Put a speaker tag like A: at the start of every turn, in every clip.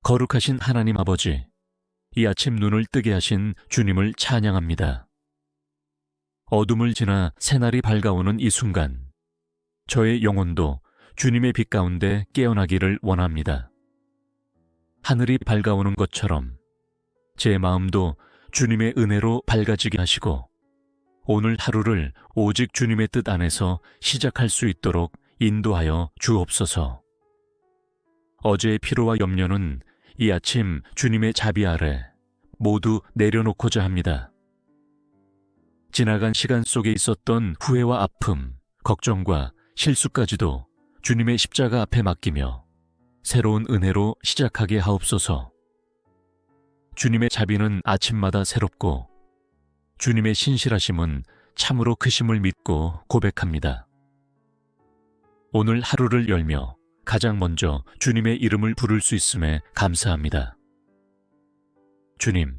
A: 거룩하신 하나님 아버지, 이 아침 눈을 뜨게 하신 주님을 찬양합니다. 어둠을 지나 새날이 밝아오는 이 순간, 저의 영혼도 주님의 빛 가운데 깨어나기를 원합니다. 하늘이 밝아오는 것처럼 제 마음도 주님의 은혜로 밝아지게 하시고 오늘 하루를 오직 주님의 뜻 안에서 시작할 수 있도록 인도하여 주옵소서. 어제의 피로와 염려는 이 아침 주님의 자비 아래 모두 내려놓고자 합니다. 지나간 시간 속에 있었던 후회와 아픔, 걱정과 실수까지도 주님의 십자가 앞에 맡기며 새로운 은혜로 시작하게 하옵소서. 주님의 자비는 아침마다 새롭고 주님의 신실하심은 참으로 크심을 믿고 고백합니다. 오늘 하루를 열며 가장 먼저 주님의 이름을 부를 수 있음에 감사합니다. 주님,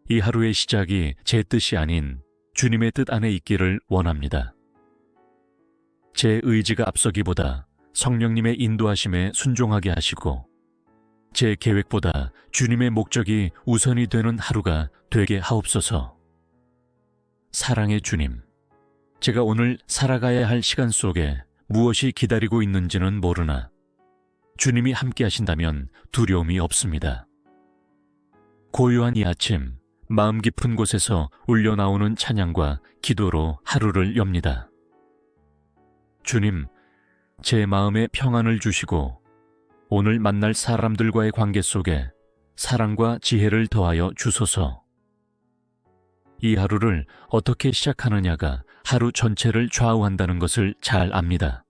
A: 이 하루의 시작이 제 뜻이 아닌 주님의 뜻 안에 있기를 원합니다. 제 의지가 앞서기보다 성령님의 인도하심에 순종하게 하시고 제 계획보다 주님의 목적이 우선이 되는 하루가 되게 하옵소서. 사랑의 주님, 제가 오늘 살아가야 할 시간 속에 무엇이 기다리고 있는지는 모르나 주님이 함께 하신다면 두려움이 없습니다. 고요한 이 아침, 마음 깊은 곳에서 울려나오는 찬양과 기도로 하루를 엽니다. 주님, 제 마음에 평안을 주시고 오늘 만날 사람들과의 관계 속에 사랑과 지혜를 더하여 주소서. 이 하루를 어떻게 시작하느냐가 하루 전체를 좌우한다는 것을 잘 압니다.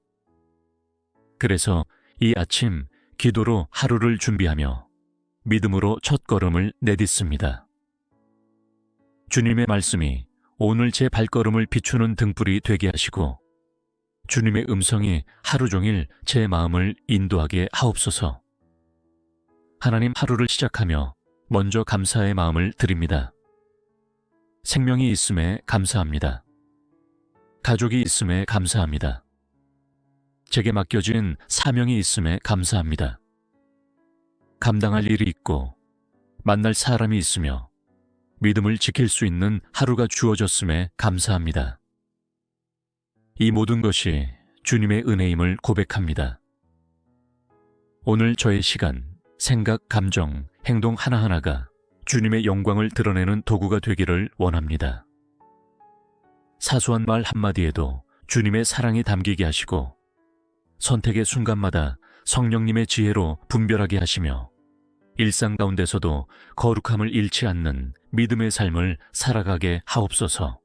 A: 그래서 이 아침 기도로 하루를 준비하며 믿음으로 첫걸음을 내딛습니다. 주님의 말씀이 오늘 제 발걸음을 비추는 등불이 되게 하시고 주님의 음성이 하루 종일 제 마음을 인도하게 하옵소서. 하나님, 하루를 시작하며 먼저 감사의 마음을 드립니다. 생명이 있음에 감사합니다. 가족이 있음에 감사합니다. 제게 맡겨진 사명이 있음에 감사합니다. 감당할 일이 있고 만날 사람이 있으며 믿음을 지킬 수 있는 하루가 주어졌음에 감사합니다. 이 모든 것이 주님의 은혜임을 고백합니다. 오늘 저의 시간, 생각, 감정, 행동 하나하나가 주님의 영광을 드러내는 도구가 되기를 원합니다. 사소한 말 한마디에도 주님의 사랑이 담기게 하시고 선택의 순간마다 성령님의 지혜로 분별하게 하시며 일상 가운데서도 거룩함을 잃지 않는 믿음의 삶을 살아가게 하옵소서.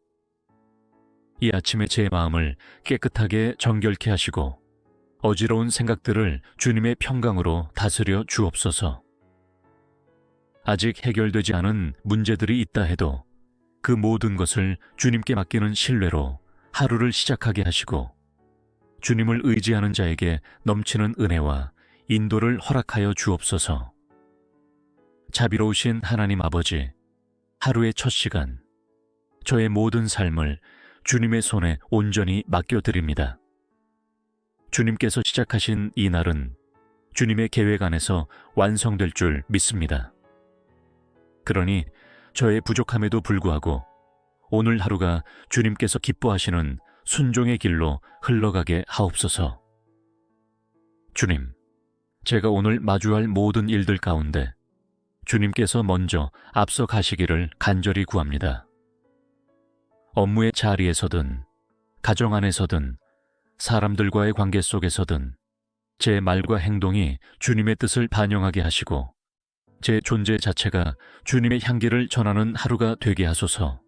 A: 이 아침에 제 마음을 깨끗하게 정결케 하시고 어지러운 생각들을 주님의 평강으로 다스려 주옵소서. 아직 해결되지 않은 문제들이 있다 해도 그 모든 것을 주님께 맡기는 신뢰로 하루를 시작하게 하시고 주님을 의지하는 자에게 넘치는 은혜와 인도를 허락하여 주옵소서. 자비로우신 하나님 아버지, 하루의 첫 시간, 저의 모든 삶을 주님의 손에 온전히 맡겨드립니다. 주님께서 시작하신 이 날은 주님의 계획 안에서 완성될 줄 믿습니다. 그러니 저의 부족함에도 불구하고 오늘 하루가 주님께서 기뻐하시는 순종의 길로 흘러가게 하옵소서. 주님, 제가 오늘 마주할 모든 일들 가운데 주님께서 먼저 앞서 가시기를 간절히 구합니다. 업무의 자리에서든 가정 안에서든 사람들과의 관계 속에서든 제 말과 행동이 주님의 뜻을 반영하게 하시고 제 존재 자체가 주님의 향기를 전하는 하루가 되게 하소서.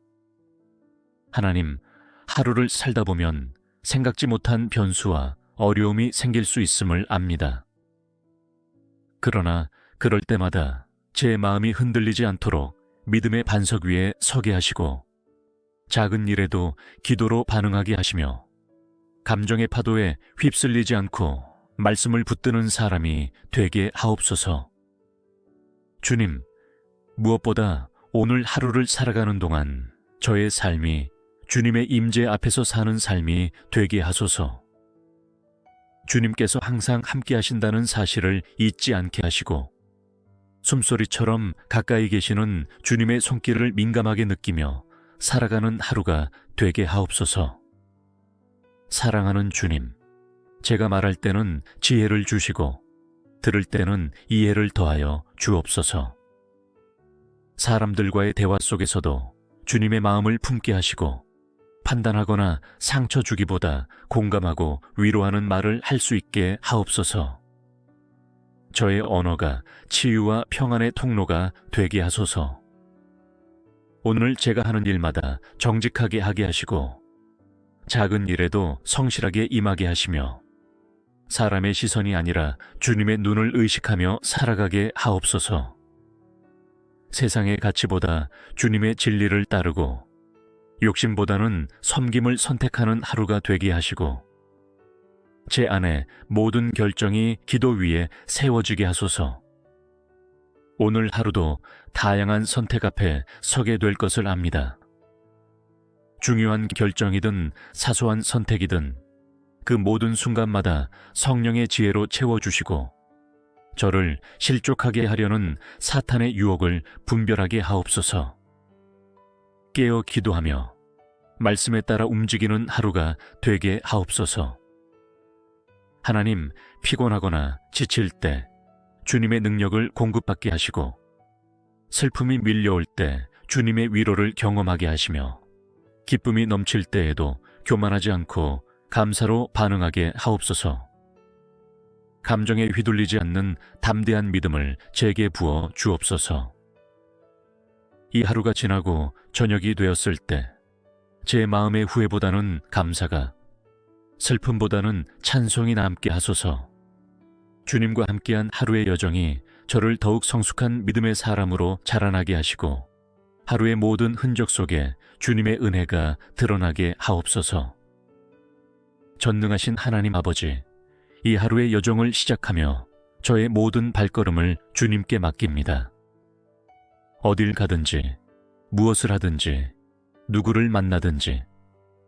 A: 하나님, 하루를 살다 보면 생각지 못한 변수와 어려움이 생길 수 있음을 압니다. 그러나 그럴 때마다 제 마음이 흔들리지 않도록 믿음의 반석 위에 서게 하시고 작은 일에도 기도로 반응하게 하시며 감정의 파도에 휩쓸리지 않고 말씀을 붙드는 사람이 되게 하옵소서. 주님, 무엇보다 오늘 하루를 살아가는 동안 저의 삶이 주님의 임재 앞에서 사는 삶이 되게 하소서. 주님께서 항상 함께 하신다는 사실을 잊지 않게 하시고 숨소리처럼 가까이 계시는 주님의 손길을 민감하게 느끼며 살아가는 하루가 되게 하옵소서. 사랑하는 주님, 제가 말할 때는 지혜를 주시고 들을 때는 이해를 더하여 주옵소서. 사람들과의 대화 속에서도 주님의 마음을 품게 하시고 판단하거나 상처 주기보다 공감하고 위로하는 말을 할 수 있게 하옵소서. 저의 언어가 치유와 평안의 통로가 되게 하소서. 오늘 제가 하는 일마다 정직하게 하게 하시고 작은 일에도 성실하게 임하게 하시며 사람의 시선이 아니라 주님의 눈을 의식하며 살아가게 하옵소서. 세상의 가치보다 주님의 진리를 따르고 욕심보다는 섬김을 선택하는 하루가 되게 하시고 제 안에 모든 결정이 기도 위에 세워지게 하소서. 오늘 하루도 다양한 선택 앞에 서게 될 것을 압니다. 중요한 결정이든 사소한 선택이든 그 모든 순간마다 성령의 지혜로 채워주시고 저를 실족하게 하려는 사탄의 유혹을 분별하게 하옵소서. 깨어 기도하며 말씀에 따라 움직이는 하루가 되게 하옵소서. 하나님, 피곤하거나 지칠 때 주님의 능력을 공급받게 하시고 슬픔이 밀려올 때 주님의 위로를 경험하게 하시며 기쁨이 넘칠 때에도 교만하지 않고 감사로 반응하게 하옵소서. 감정에 휘둘리지 않는 담대한 믿음을 제게 부어 주옵소서. 이 하루가 지나고 저녁이 되었을 때 제 마음의 후회보다는 감사가, 슬픔보다는 찬송이 남게 하소서. 주님과 함께한 하루의 여정이 저를 더욱 성숙한 믿음의 사람으로 자라나게 하시고 하루의 모든 흔적 속에 주님의 은혜가 드러나게 하옵소서. 전능하신 하나님 아버지, 이 하루의 여정을 시작하며 저의 모든 발걸음을 주님께 맡깁니다. 어딜 가든지, 무엇을 하든지, 누구를 만나든지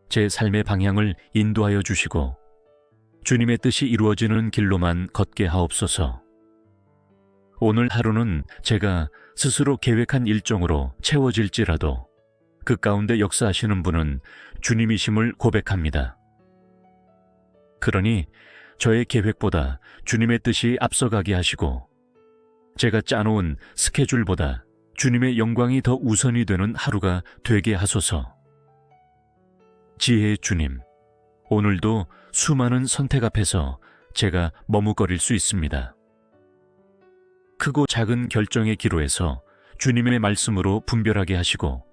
A: 제 삶의 방향을 인도하여 주시고 주님의 뜻이 이루어지는 길로만 걷게 하옵소서. 오늘 하루는 제가 스스로 계획한 일정으로 채워질지라도 그 가운데 역사하시는 분은 주님이심을 고백합니다. 그러니 저의 계획보다 주님의 뜻이 앞서가게 하시고 제가 짜놓은 스케줄보다 주님의 영광이 더 우선이 되는 하루가 되게 하소서. 지혜의 주님, 오늘도 수많은 선택 앞에서 제가 머뭇거릴 수 있습니다. 크고 작은 결정의 기로에서 주님의 말씀으로 분별하게 하시고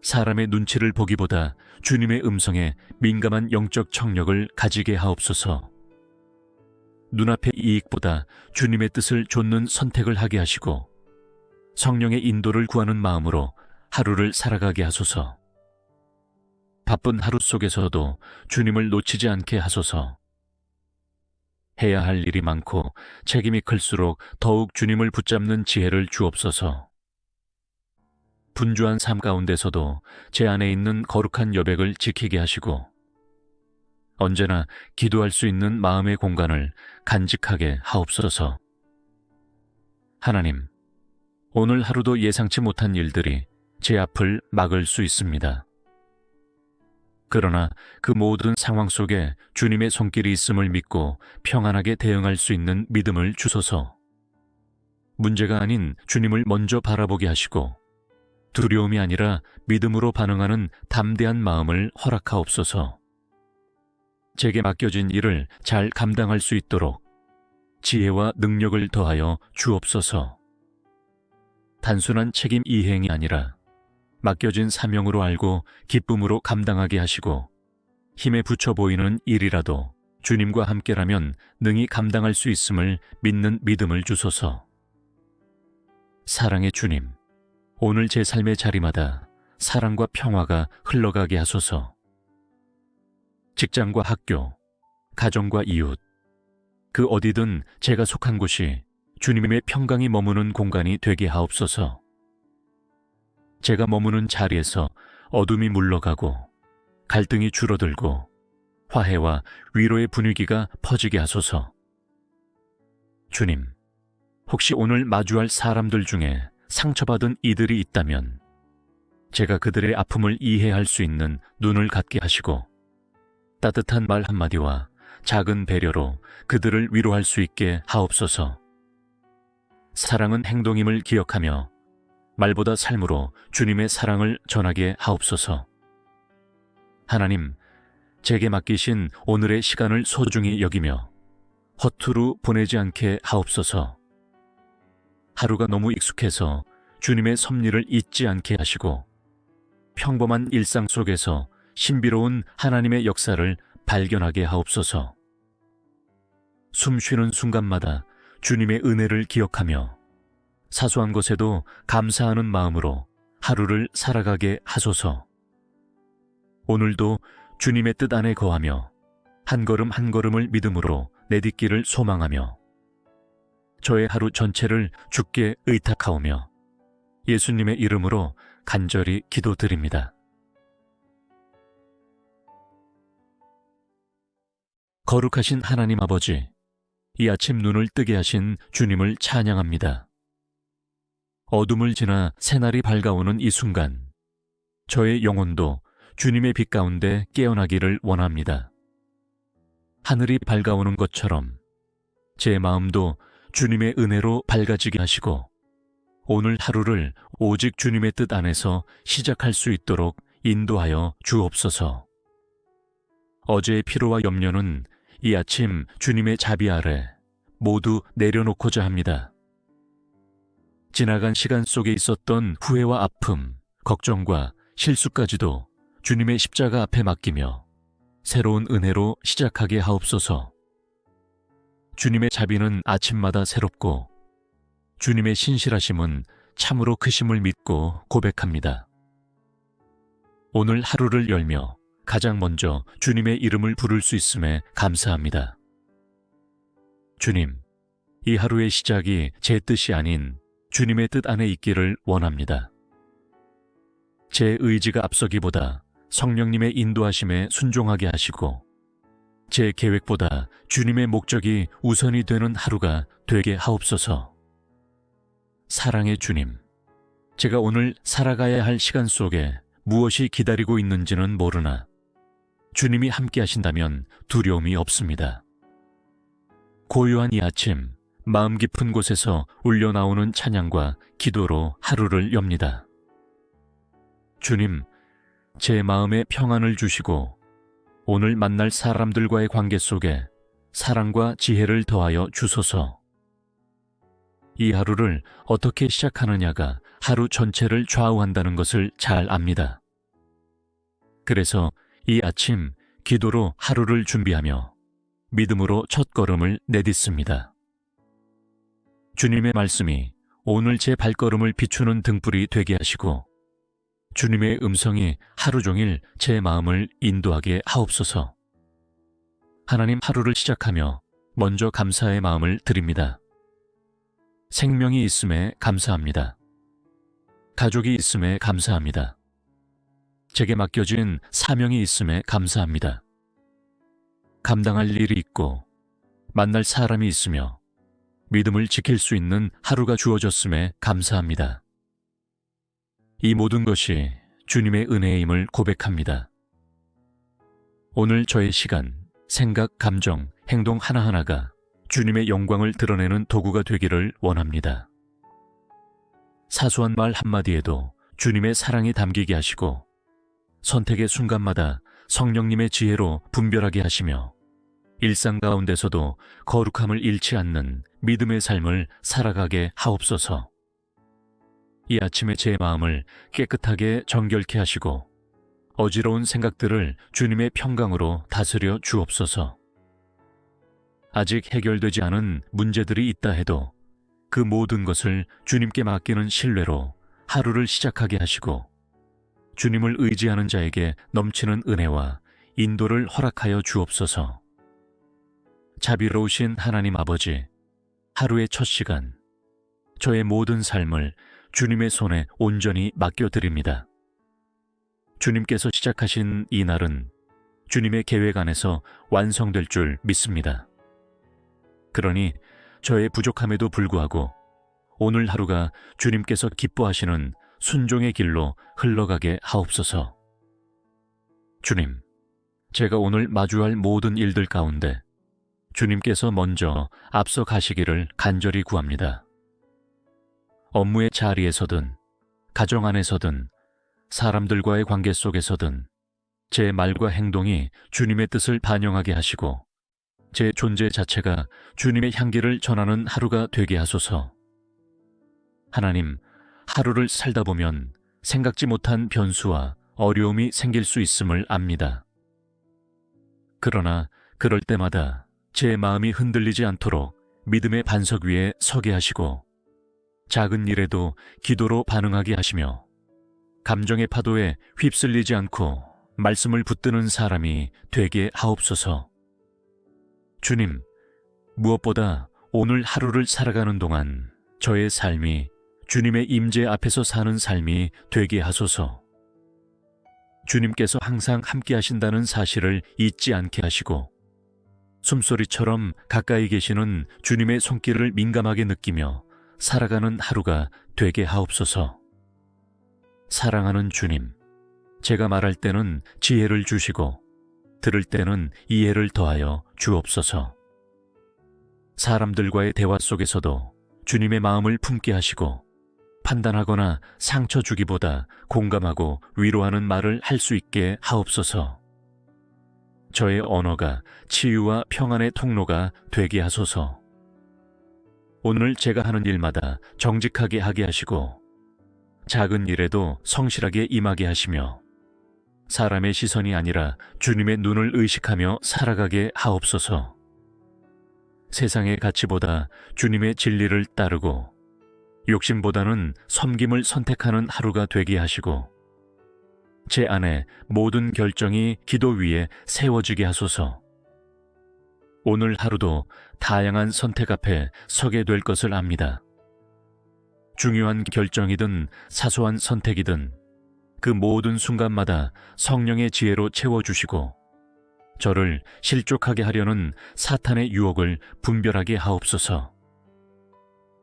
A: 사람의 눈치를 보기보다 주님의 음성에 민감한 영적 청력을 가지게 하옵소서. 눈앞의 이익보다 주님의 뜻을 좇는 선택을 하게 하시고 성령의 인도를 구하는 마음으로 하루를 살아가게 하소서. 바쁜 하루 속에서도 주님을 놓치지 않게 하소서. 해야 할 일이 많고 책임이 클수록 더욱 주님을 붙잡는 지혜를 주옵소서. 분주한 삶 가운데서도 제 안에 있는 거룩한 여백을 지키게 하시고 언제나 기도할 수 있는 마음의 공간을 간직하게 하옵소서. 하나님, 오늘 하루도 예상치 못한 일들이 제 앞을 막을 수 있습니다. 그러나 그 모든 상황 속에 주님의 손길이 있음을 믿고 평안하게 대응할 수 있는 믿음을 주소서. 문제가 아닌 주님을 먼저 바라보게 하시고 두려움이 아니라 믿음으로 반응하는 담대한 마음을 허락하옵소서. 제게 맡겨진 일을 잘 감당할 수 있도록 지혜와 능력을 더하여 주옵소서. 단순한 책임 이행이 아니라 맡겨진 사명으로 알고 기쁨으로 감당하게 하시고 힘에 부쳐 보이는 일이라도 주님과 함께라면 능히 감당할 수 있음을 믿는 믿음을 주소서. 사랑의 주님, 오늘 제 삶의 자리마다 사랑과 평화가 흘러가게 하소서. 직장과 학교, 가정과 이웃, 그 어디든 제가 속한 곳이 주님의 평강이 머무는 공간이 되게 하옵소서. 제가 머무는 자리에서 어둠이 물러가고 갈등이 줄어들고 화해와 위로의 분위기가 퍼지게 하소서. 주님, 혹시 오늘 마주할 사람들 중에 상처받은 이들이 있다면 제가 그들의 아픔을 이해할 수 있는 눈을 갖게 하시고 따뜻한 말 한마디와 작은 배려로 그들을 위로할 수 있게 하옵소서. 사랑은 행동임을 기억하며 말보다 삶으로 주님의 사랑을 전하게 하옵소서. 하나님, 제게 맡기신 오늘의 시간을 소중히 여기며 허투루 보내지 않게 하옵소서. 하루가 너무 익숙해서 주님의 섭리를 잊지 않게 하시고 평범한 일상 속에서 신비로운 하나님의 역사를 발견하게 하옵소서. 숨 쉬는 순간마다 주님의 은혜를 기억하며 사소한 것에도 감사하는 마음으로 하루를 살아가게 하소서. 오늘도 주님의 뜻 안에 거하며 한 걸음 한 걸음을 믿음으로 내딛기를 소망하며 저의 하루 전체를 주께 의탁하오며 예수님의 이름으로 간절히 기도드립니다. 거룩하신 하나님 아버지, 이 아침 눈을 뜨게 하신 주님을 찬양합니다. 어둠을 지나 새날이 밝아오는 이 순간, 저의 영혼도 주님의 빛 가운데 깨어나기를 원합니다. 하늘이 밝아오는 것처럼 제 마음도 주님의 은혜로 밝아지게 하시고 오늘 하루를 오직 주님의 뜻 안에서 시작할 수 있도록 인도하여 주옵소서. 어제의 피로와 염려는 이 아침 주님의 자비 아래 모두 내려놓고자 합니다. 지나간 시간 속에 있었던 후회와 아픔, 걱정과 실수까지도 주님의 십자가 앞에 맡기며 새로운 은혜로 시작하게 하옵소서. 주님의 자비는 아침마다 새롭고 주님의 신실하심은 참으로 크심을 믿고 고백합니다. 오늘 하루를 열며 가장 먼저 주님의 이름을 부를 수 있음에 감사합니다. 주님, 이 하루의 시작이 제 뜻이 아닌 주님의 뜻 안에 있기를 원합니다. 제 의지가 앞서기보다 성령님의 인도하심에 순종하게 하시고 제 계획보다 주님의 목적이 우선이 되는 하루가 되게 하옵소서. 사랑의 주님, 제가 오늘 살아가야 할 시간 속에 무엇이 기다리고 있는지는 모르나 주님이 함께 하신다면 두려움이 없습니다. 고요한 이 아침, 마음 깊은 곳에서 울려나오는 찬양과 기도로 하루를 엽니다. 주님, 제 마음에 평안을 주시고 오늘 만날 사람들과의 관계 속에 사랑과 지혜를 더하여 주소서. 이 하루를 어떻게 시작하느냐가 하루 전체를 좌우한다는 것을 잘 압니다. 그래서 이 아침 기도로 하루를 준비하며 믿음으로 첫걸음을 내딛습니다. 주님의 말씀이 오늘 제 발걸음을 비추는 등불이 되게 하시고 주님의 음성이 하루 종일 제 마음을 인도하게 하옵소서. 하나님, 하루를 시작하며 먼저 감사의 마음을 드립니다. 생명이 있음에 감사합니다. 가족이 있음에 감사합니다. 제게 맡겨진 사명이 있음에 감사합니다. 감당할 일이 있고 만날 사람이 있으며 믿음을 지킬 수 있는 하루가 주어졌음에 감사합니다. 이 모든 것이 주님의 은혜임을 고백합니다. 오늘 저의 시간, 생각, 감정, 행동 하나하나가 주님의 영광을 드러내는 도구가 되기를 원합니다. 사소한 말 한마디에도 주님의 사랑이 담기게 하시고 선택의 순간마다 성령님의 지혜로 분별하게 하시며 일상 가운데서도 거룩함을 잃지 않는 믿음의 삶을 살아가게 하옵소서. 이 아침에 제 마음을 깨끗하게 정결케 하시고 어지러운 생각들을 주님의 평강으로 다스려 주옵소서. 아직 해결되지 않은 문제들이 있다 해도 그 모든 것을 주님께 맡기는 신뢰로 하루를 시작하게 하시고 주님을 의지하는 자에게 넘치는 은혜와 인도를 허락하여 주옵소서. 자비로우신 하나님 아버지, 하루의 첫 시간, 저의 모든 삶을 주님의 손에 온전히 맡겨드립니다. 주님께서 시작하신 이 날은 주님의 계획 안에서 완성될 줄 믿습니다. 그러니 저의 부족함에도 불구하고 오늘 하루가 주님께서 기뻐하시는 순종의 길로 흘러가게 하옵소서. 주님, 제가 오늘 마주할 모든 일들 가운데 주님께서 먼저 앞서 가시기를 간절히 구합니다. 업무의 자리에서든, 가정 안에서든, 사람들과의 관계 속에서든 제 말과 행동이 주님의 뜻을 반영하게 하시고 제 존재 자체가 주님의 향기를 전하는 하루가 되게 하소서. 하나님, 하루를 살다 보면 생각지 못한 변수와 어려움이 생길 수 있음을 압니다. 그러나 그럴 때마다 제 마음이 흔들리지 않도록 믿음의 반석 위에 서게 하시고 작은 일에도 기도로 반응하게 하시며 감정의 파도에 휩쓸리지 않고 말씀을 붙드는 사람이 되게 하옵소서. 주님, 무엇보다 오늘 하루를 살아가는 동안 저의 삶이 주님의 임재 앞에서 사는 삶이 되게 하소서. 주님께서 항상 함께 하신다는 사실을 잊지 않게 하시고 숨소리처럼 가까이 계시는 주님의 손길을 민감하게 느끼며 살아가는 하루가 되게 하옵소서. 사랑하는 주님, 제가 말할 때는 지혜를 주시고 들을 때는 이해를 더하여 주옵소서. 사람들과의 대화 속에서도 주님의 마음을 품게 하시고 판단하거나 상처 주기보다 공감하고 위로하는 말을 할 수 있게 하옵소서. 저의 언어가 치유와 평안의 통로가 되게 하소서. 오늘 제가 하는 일마다 정직하게 하게 하시고 작은 일에도 성실하게 임하게 하시며 사람의 시선이 아니라 주님의 눈을 의식하며 살아가게 하옵소서. 세상의 가치보다 주님의 진리를 따르고 욕심보다는 섬김을 선택하는 하루가 되게 하시고 제 안에 모든 결정이 기도 위에 세워지게 하소서. 오늘 하루도 다양한 선택 앞에 서게 될 것을 압니다. 중요한 결정이든 사소한 선택이든 그 모든 순간마다 성령의 지혜로 채워주시고 저를 실족하게 하려는 사탄의 유혹을 분별하게 하옵소서.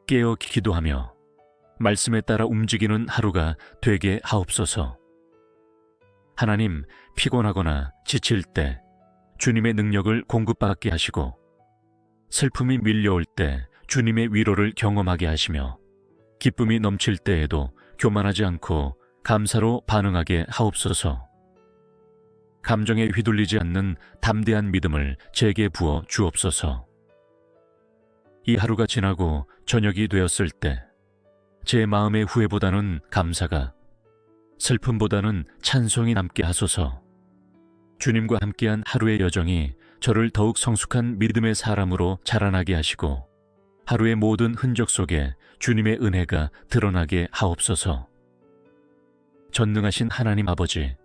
A: 깨어 기도하며 말씀에 따라 움직이는 하루가 되게 하옵소서. 하나님, 피곤하거나 지칠 때 주님의 능력을 공급받게 하시고 슬픔이 밀려올 때 주님의 위로를 경험하게 하시며 기쁨이 넘칠 때에도 교만하지 않고 감사로 반응하게 하옵소서. 감정에 휘둘리지 않는 담대한 믿음을 제게 부어 주옵소서. 이 하루가 지나고 저녁이 되었을 때 제 마음의 후회보다는 감사가, 슬픔보다는 찬송이 남게 하소서. 주님과 함께한 하루의 여정이 저를 더욱 성숙한 믿음의 사람으로 자라나게 하시고 하루의 모든 흔적 속에 주님의 은혜가 드러나게 하옵소서. 전능하신 하나님 아버지,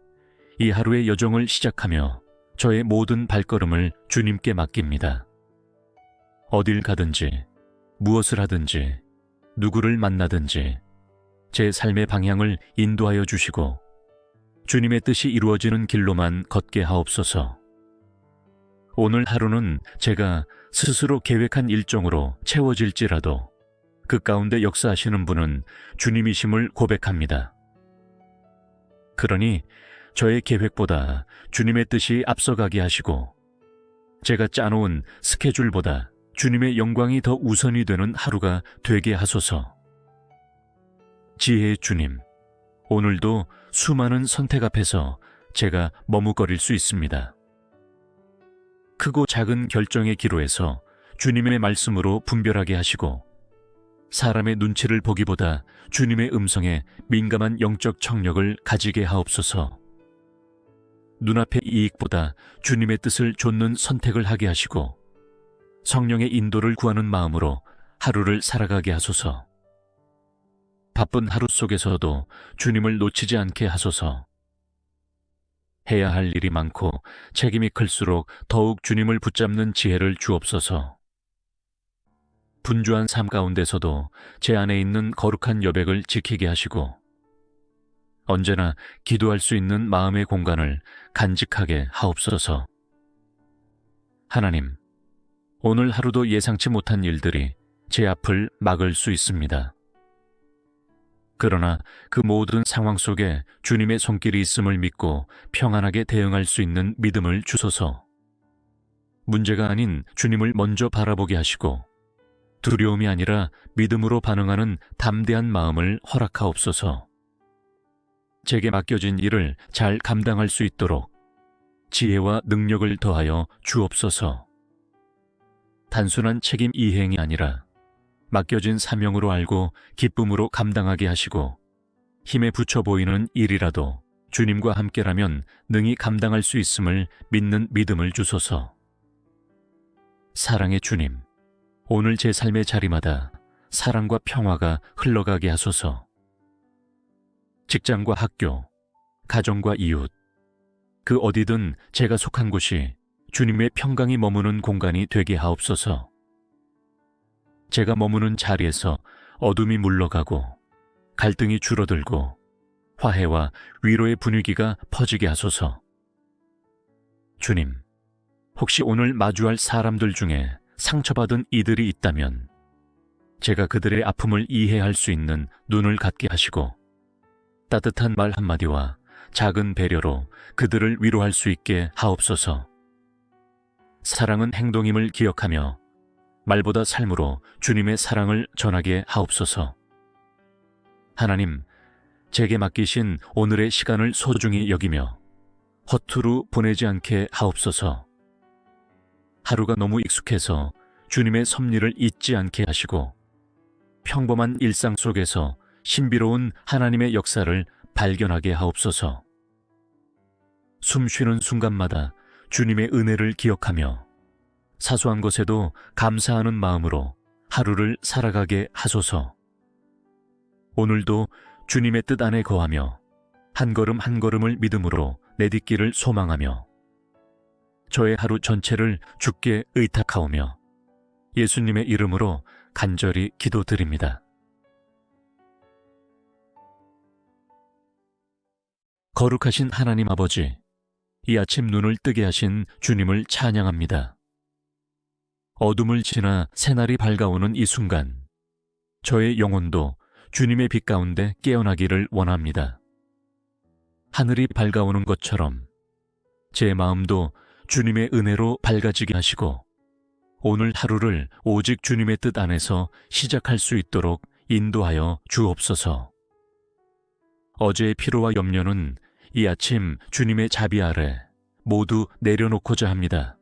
A: 이 하루의 여정을 시작하며 저의 모든 발걸음을 주님께 맡깁니다. 어딜 가든지, 무엇을 하든지, 누구를 만나든지 제 삶의 방향을 인도하여 주시고 주님의 뜻이 이루어지는 길로만 걷게 하옵소서. 오늘 하루는 제가 스스로 계획한 일정으로 채워질지라도 그 가운데 역사하시는 분은 주님이심을 고백합니다. 그러니 저의 계획보다 주님의 뜻이 앞서가게 하시고 제가 짜놓은 스케줄보다 주님의 영광이 더 우선이 되는 하루가 되게 하소서. 지혜의 주님, 오늘도 수많은 선택 앞에서 제가 머뭇거릴 수 있습니다. 크고 작은 결정의 기로에서 주님의 말씀으로 분별하게 하시고 사람의 눈치를 보기보다 주님의 음성에 민감한 영적 청력을 가지게 하옵소서. 눈앞의 이익보다 주님의 뜻을 좇는 선택을 하게 하시고 성령의 인도를 구하는 마음으로 하루를 살아가게 하소서. 바쁜 하루 속에서도 주님을 놓치지 않게 하소서. 해야 할 일이 많고 책임이 클수록 더욱 주님을 붙잡는 지혜를 주옵소서. 분주한 삶 가운데서도 제 안에 있는 거룩한 여백을 지키게 하시고 언제나 기도할 수 있는 마음의 공간을 간직하게 하옵소서. 하나님, 오늘 하루도 예상치 못한 일들이 제 앞을 막을 수 있습니다. 그러나 그 모든 상황 속에 주님의 손길이 있음을 믿고 평안하게 대응할 수 있는 믿음을 주소서. 문제가 아닌 주님을 먼저 바라보게 하시고 두려움이 아니라 믿음으로 반응하는 담대한 마음을 허락하옵소서. 제게 맡겨진 일을 잘 감당할 수 있도록 지혜와 능력을 더하여 주옵소서. 단순한 책임 이행이 아니라 맡겨진 사명으로 알고 기쁨으로 감당하게 하시고 힘에 부쳐 보이는 일이라도 주님과 함께라면 능히 감당할 수 있음을 믿는 믿음을 주소서. 사랑의 주님, 오늘 제 삶의 자리마다 사랑과 평화가 흘러가게 하소서. 직장과 학교, 가정과 이웃, 그 어디든 제가 속한 곳이 주님의 평강이 머무는 공간이 되게 하옵소서. 제가 머무는 자리에서 어둠이 물러가고 갈등이 줄어들고 화해와 위로의 분위기가 퍼지게 하소서. 주님, 혹시 오늘 마주할 사람들 중에 상처받은 이들이 있다면 제가 그들의 아픔을 이해할 수 있는 눈을 갖게 하시고 따뜻한 말 한마디와 작은 배려로 그들을 위로할 수 있게 하옵소서. 사랑은 행동임을 기억하며 말보다 삶으로 주님의 사랑을 전하게 하옵소서. 하나님, 제게 맡기신 오늘의 시간을 소중히 여기며 허투루 보내지 않게 하옵소서. 하루가 너무 익숙해서 주님의 섭리를 잊지 않게 하시고 평범한 일상 속에서 신비로운 하나님의 역사를 발견하게 하옵소서. 숨 쉬는 순간마다 주님의 은혜를 기억하며 사소한 것에도 감사하는 마음으로 하루를 살아가게 하소서. 오늘도 주님의 뜻 안에 거하며 한 걸음 한 걸음을 믿음으로 내딛기를 소망하며 저의 하루 전체를 주께 의탁하오며 예수님의 이름으로 간절히 기도드립니다. 거룩하신 하나님 아버지, 이 아침 눈을 뜨게 하신 주님을 찬양합니다. 어둠을 지나 새날이 밝아오는 이 순간, 저의 영혼도 주님의 빛 가운데 깨어나기를 원합니다. 하늘이 밝아오는 것처럼 제 마음도 주님의 은혜로 밝아지게 하시고 오늘 하루를 오직 주님의 뜻 안에서 시작할 수 있도록 인도하여 주옵소서. 어제의 피로와 염려는 이 아침 주님의 자비 아래 모두 내려놓고자 합니다.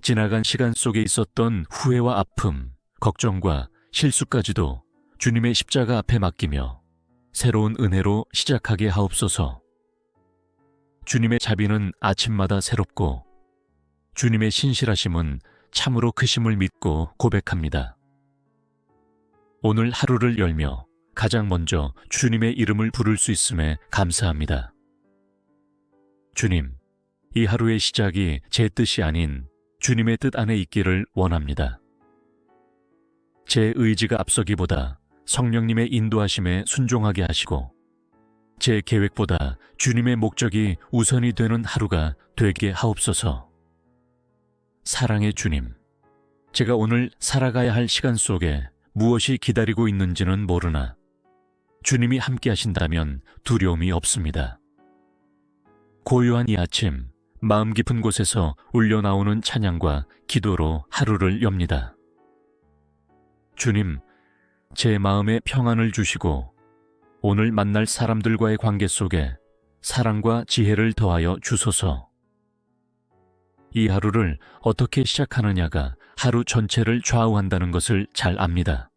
A: 지나간 시간 속에 있었던 후회와 아픔, 걱정과 실수까지도 주님의 십자가 앞에 맡기며 새로운 은혜로 시작하게 하옵소서. 주님의 자비는 아침마다 새롭고 주님의 신실하심은 참으로 크심을 믿고 고백합니다. 오늘 하루를 열며 가장 먼저 주님의 이름을 부를 수 있음에 감사합니다. 주님, 이 하루의 시작이 제 뜻이 아닌 주님의 뜻 안에 있기를 원합니다. 제 의지가 앞서기보다 성령님의 인도하심에 순종하게 하시고 제 계획보다 주님의 목적이 우선이 되는 하루가 되게 하옵소서. 사랑의 주님, 제가 오늘 살아가야 할 시간 속에 무엇이 기다리고 있는지는 모르나 주님이 함께 하신다면 두려움이 없습니다. 고요한 이 아침, 마음 깊은 곳에서 울려나오는 찬양과 기도로 하루를 엽니다. 주님, 제 마음에 평안을 주시고 오늘 만날 사람들과의 관계 속에 사랑과 지혜를 더하여 주소서. 이 하루를 어떻게 시작하느냐가 하루 전체를 좌우한다는 것을 잘 압니다.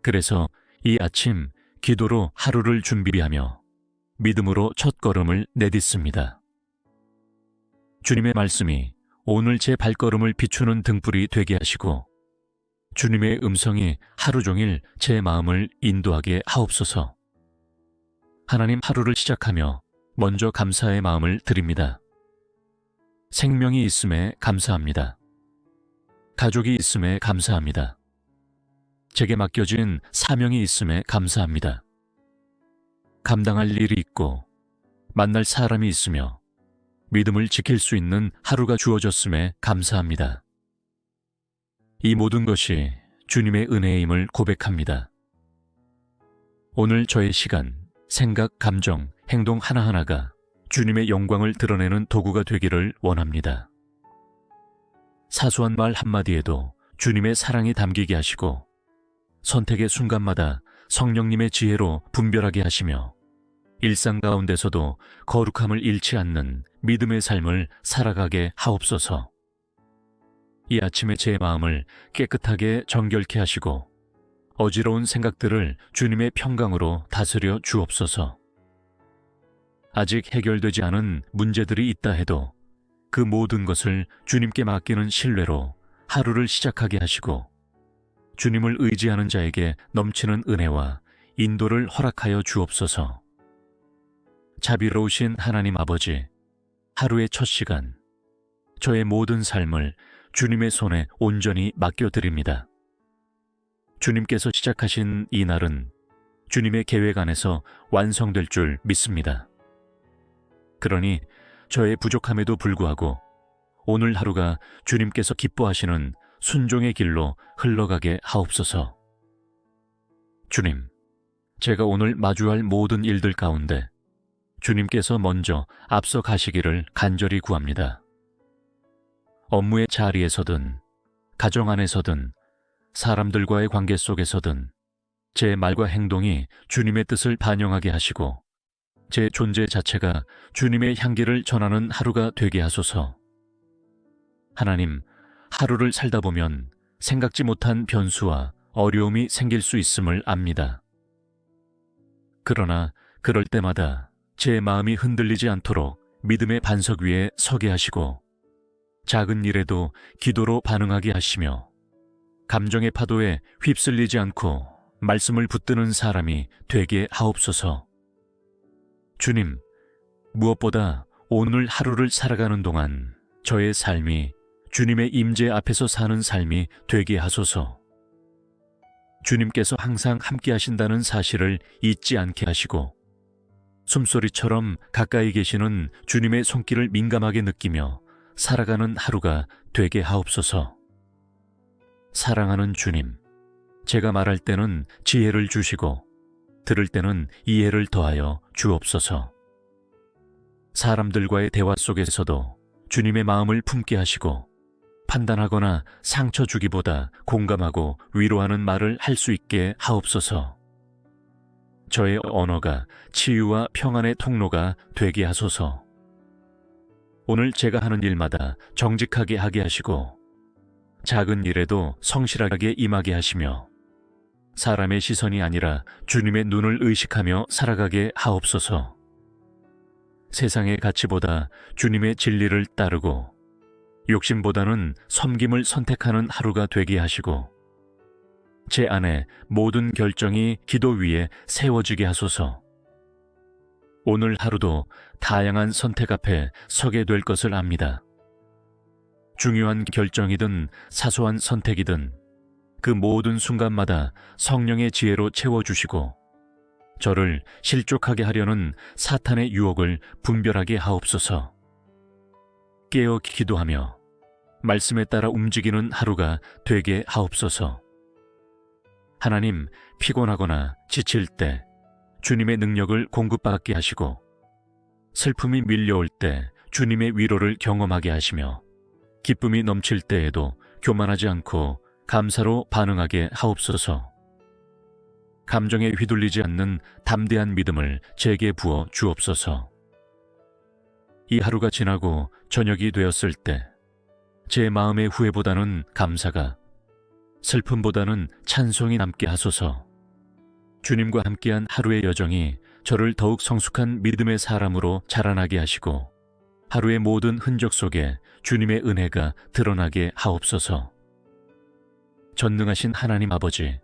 A: 그래서 이 아침 기도로 하루를 준비하며 믿음으로 첫걸음을 내딛습니다. 주님의 말씀이 오늘 제 발걸음을 비추는 등불이 되게 하시고 주님의 음성이 하루 종일 제 마음을 인도하게 하옵소서. 하나님, 하루를 시작하며 먼저 감사의 마음을 드립니다. 생명이 있음에 감사합니다. 가족이 있음에 감사합니다. 제게 맡겨진 사명이 있음에 감사합니다. 감당할 일이 있고 만날 사람이 있으며 믿음을 지킬 수 있는 하루가 주어졌음에 감사합니다. 이 모든 것이 주님의 은혜임을 고백합니다. 오늘 저의 시간, 생각, 감정, 행동 하나하나가 주님의 영광을 드러내는 도구가 되기를 원합니다. 사소한 말 한마디에도 주님의 사랑이 담기게 하시고 선택의 순간마다 성령님의 지혜로 분별하게 하시며 일상 가운데서도 거룩함을 잃지 않는 믿음의 삶을 살아가게 하옵소서. 이 아침에 제 마음을 깨끗하게 정결케 하시고 어지러운 생각들을 주님의 평강으로 다스려 주옵소서. 아직 해결되지 않은 문제들이 있다 해도 그 모든 것을 주님께 맡기는 신뢰로 하루를 시작하게 하시고 주님을 의지하는 자에게 넘치는 은혜와 인도를 허락하여 주옵소서. 자비로우신 하나님 아버지, 하루의 첫 시간, 저의 모든 삶을 주님의 손에 온전히 맡겨드립니다. 주님께서 시작하신 이 날은 주님의 계획 안에서 완성될 줄 믿습니다. 그러니 저의 부족함에도 불구하고 오늘 하루가 주님께서 기뻐하시는 순종의 길로 흘러가게 하옵소서. 주님, 제가 오늘 마주할 모든 일들 가운데 주님께서 먼저 앞서 가시기를 간절히 구합니다. 업무의 자리에서든 가정 안에서든 사람들과의 관계 속에서든 제 말과 행동이 주님의 뜻을 반영하게 하시고 제 존재 자체가 주님의 향기를 전하는 하루가 되게 하소서. 하나님, 하루를 살다 보면 생각지 못한 변수와 어려움이 생길 수 있음을 압니다. 그러나 그럴 때마다 제 마음이 흔들리지 않도록 믿음의 반석 위에 서게 하시고 작은 일에도 기도로 반응하게 하시며 감정의 파도에 휩쓸리지 않고 말씀을 붙드는 사람이 되게 하옵소서. 주님, 무엇보다 오늘 하루를 살아가는 동안 저의 삶이 주님의 임재 앞에서 사는 삶이 되게 하소서. 주님께서 항상 함께 하신다는 사실을 잊지 않게 하시고 숨소리처럼 가까이 계시는 주님의 손길을 민감하게 느끼며 살아가는 하루가 되게 하옵소서. 사랑하는 주님, 제가 말할 때는 지혜를 주시고 들을 때는 이해를 더하여 주옵소서. 사람들과의 대화 속에서도 주님의 마음을 품게 하시고 판단하거나 상처 주기보다 공감하고 위로하는 말을 할 수 있게 하옵소서. 저의 언어가 치유와 평안의 통로가 되게 하소서. 오늘 제가 하는 일마다 정직하게 하게 하시고 작은 일에도 성실하게 임하게 하시며 사람의 시선이 아니라 주님의 눈을 의식하며 살아가게 하옵소서. 세상의 가치보다 주님의 진리를 따르고 욕심보다는 섬김을 선택하는 하루가 되게 하시고 제 안에 모든 결정이 기도 위에 세워지게 하소서. 오늘 하루도 다양한 선택 앞에 서게 될 것을 압니다. 중요한 결정이든 사소한 선택이든 그 모든 순간마다 성령의 지혜로 채워주시고 저를 실족하게 하려는 사탄의 유혹을 분별하게 하옵소서. 깨어 기도하며 말씀에 따라 움직이는 하루가 되게 하옵소서. 하나님, 피곤하거나 지칠 때 주님의 능력을 공급받게 하시고 슬픔이 밀려올 때 주님의 위로를 경험하게 하시며 기쁨이 넘칠 때에도 교만하지 않고 감사로 반응하게 하옵소서. 감정에 휘둘리지 않는 담대한 믿음을 제게 부어 주옵소서. 이 하루가 지나고 저녁이 되었을 때 제 마음의 후회보다는 감사가, 슬픔보다는 찬송이 남게 하소서. 주님과 함께한 하루의 여정이 저를 더욱 성숙한 믿음의 사람으로 자라나게 하시고 하루의 모든 흔적 속에 주님의 은혜가 드러나게 하옵소서. 전능하신 하나님 아버지,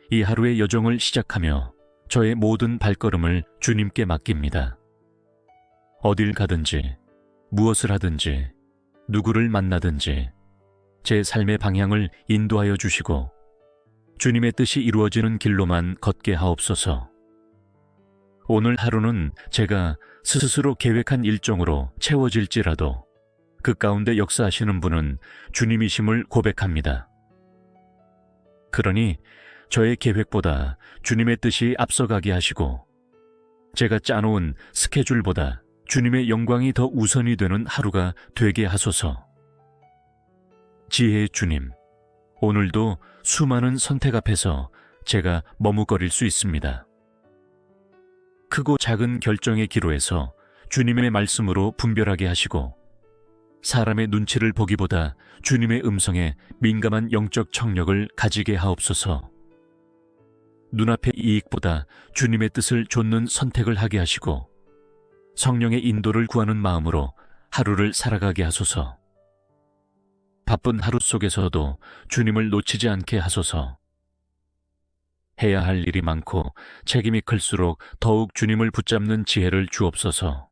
A: 이 하루의 여정을 시작하며 저의 모든 발걸음을 주님께 맡깁니다. 어딜 가든지, 무엇을 하든지, 누구를 만나든지 제 삶의 방향을 인도하여 주시고 주님의 뜻이 이루어지는 길로만 걷게 하옵소서. 오늘 하루는 제가 스스로 계획한 일정으로 채워질지라도 그 가운데 역사하시는 분은 주님이심을 고백합니다. 그러니 저의 계획보다 주님의 뜻이 앞서가게 하시고 제가 짜놓은 스케줄보다 주님의 영광이 더 우선이 되는 하루가 되게 하소서. 지혜의 주님, 오늘도 수많은 선택 앞에서 제가 머뭇거릴 수 있습니다. 크고 작은 결정의 기로에서 주님의 말씀으로 분별하게 하시고 사람의 눈치를 보기보다 주님의 음성에 민감한 영적 청력을 가지게 하옵소서. 눈앞의 이익보다 주님의 뜻을 좇는 선택을 하게 하시고 성령의 인도를 구하는 마음으로 하루를 살아가게 하소서. 바쁜 하루 속에서도 주님을 놓치지 않게 하소서. 해야 할 일이 많고 책임이 클수록 더욱 주님을 붙잡는 지혜를 주옵소서.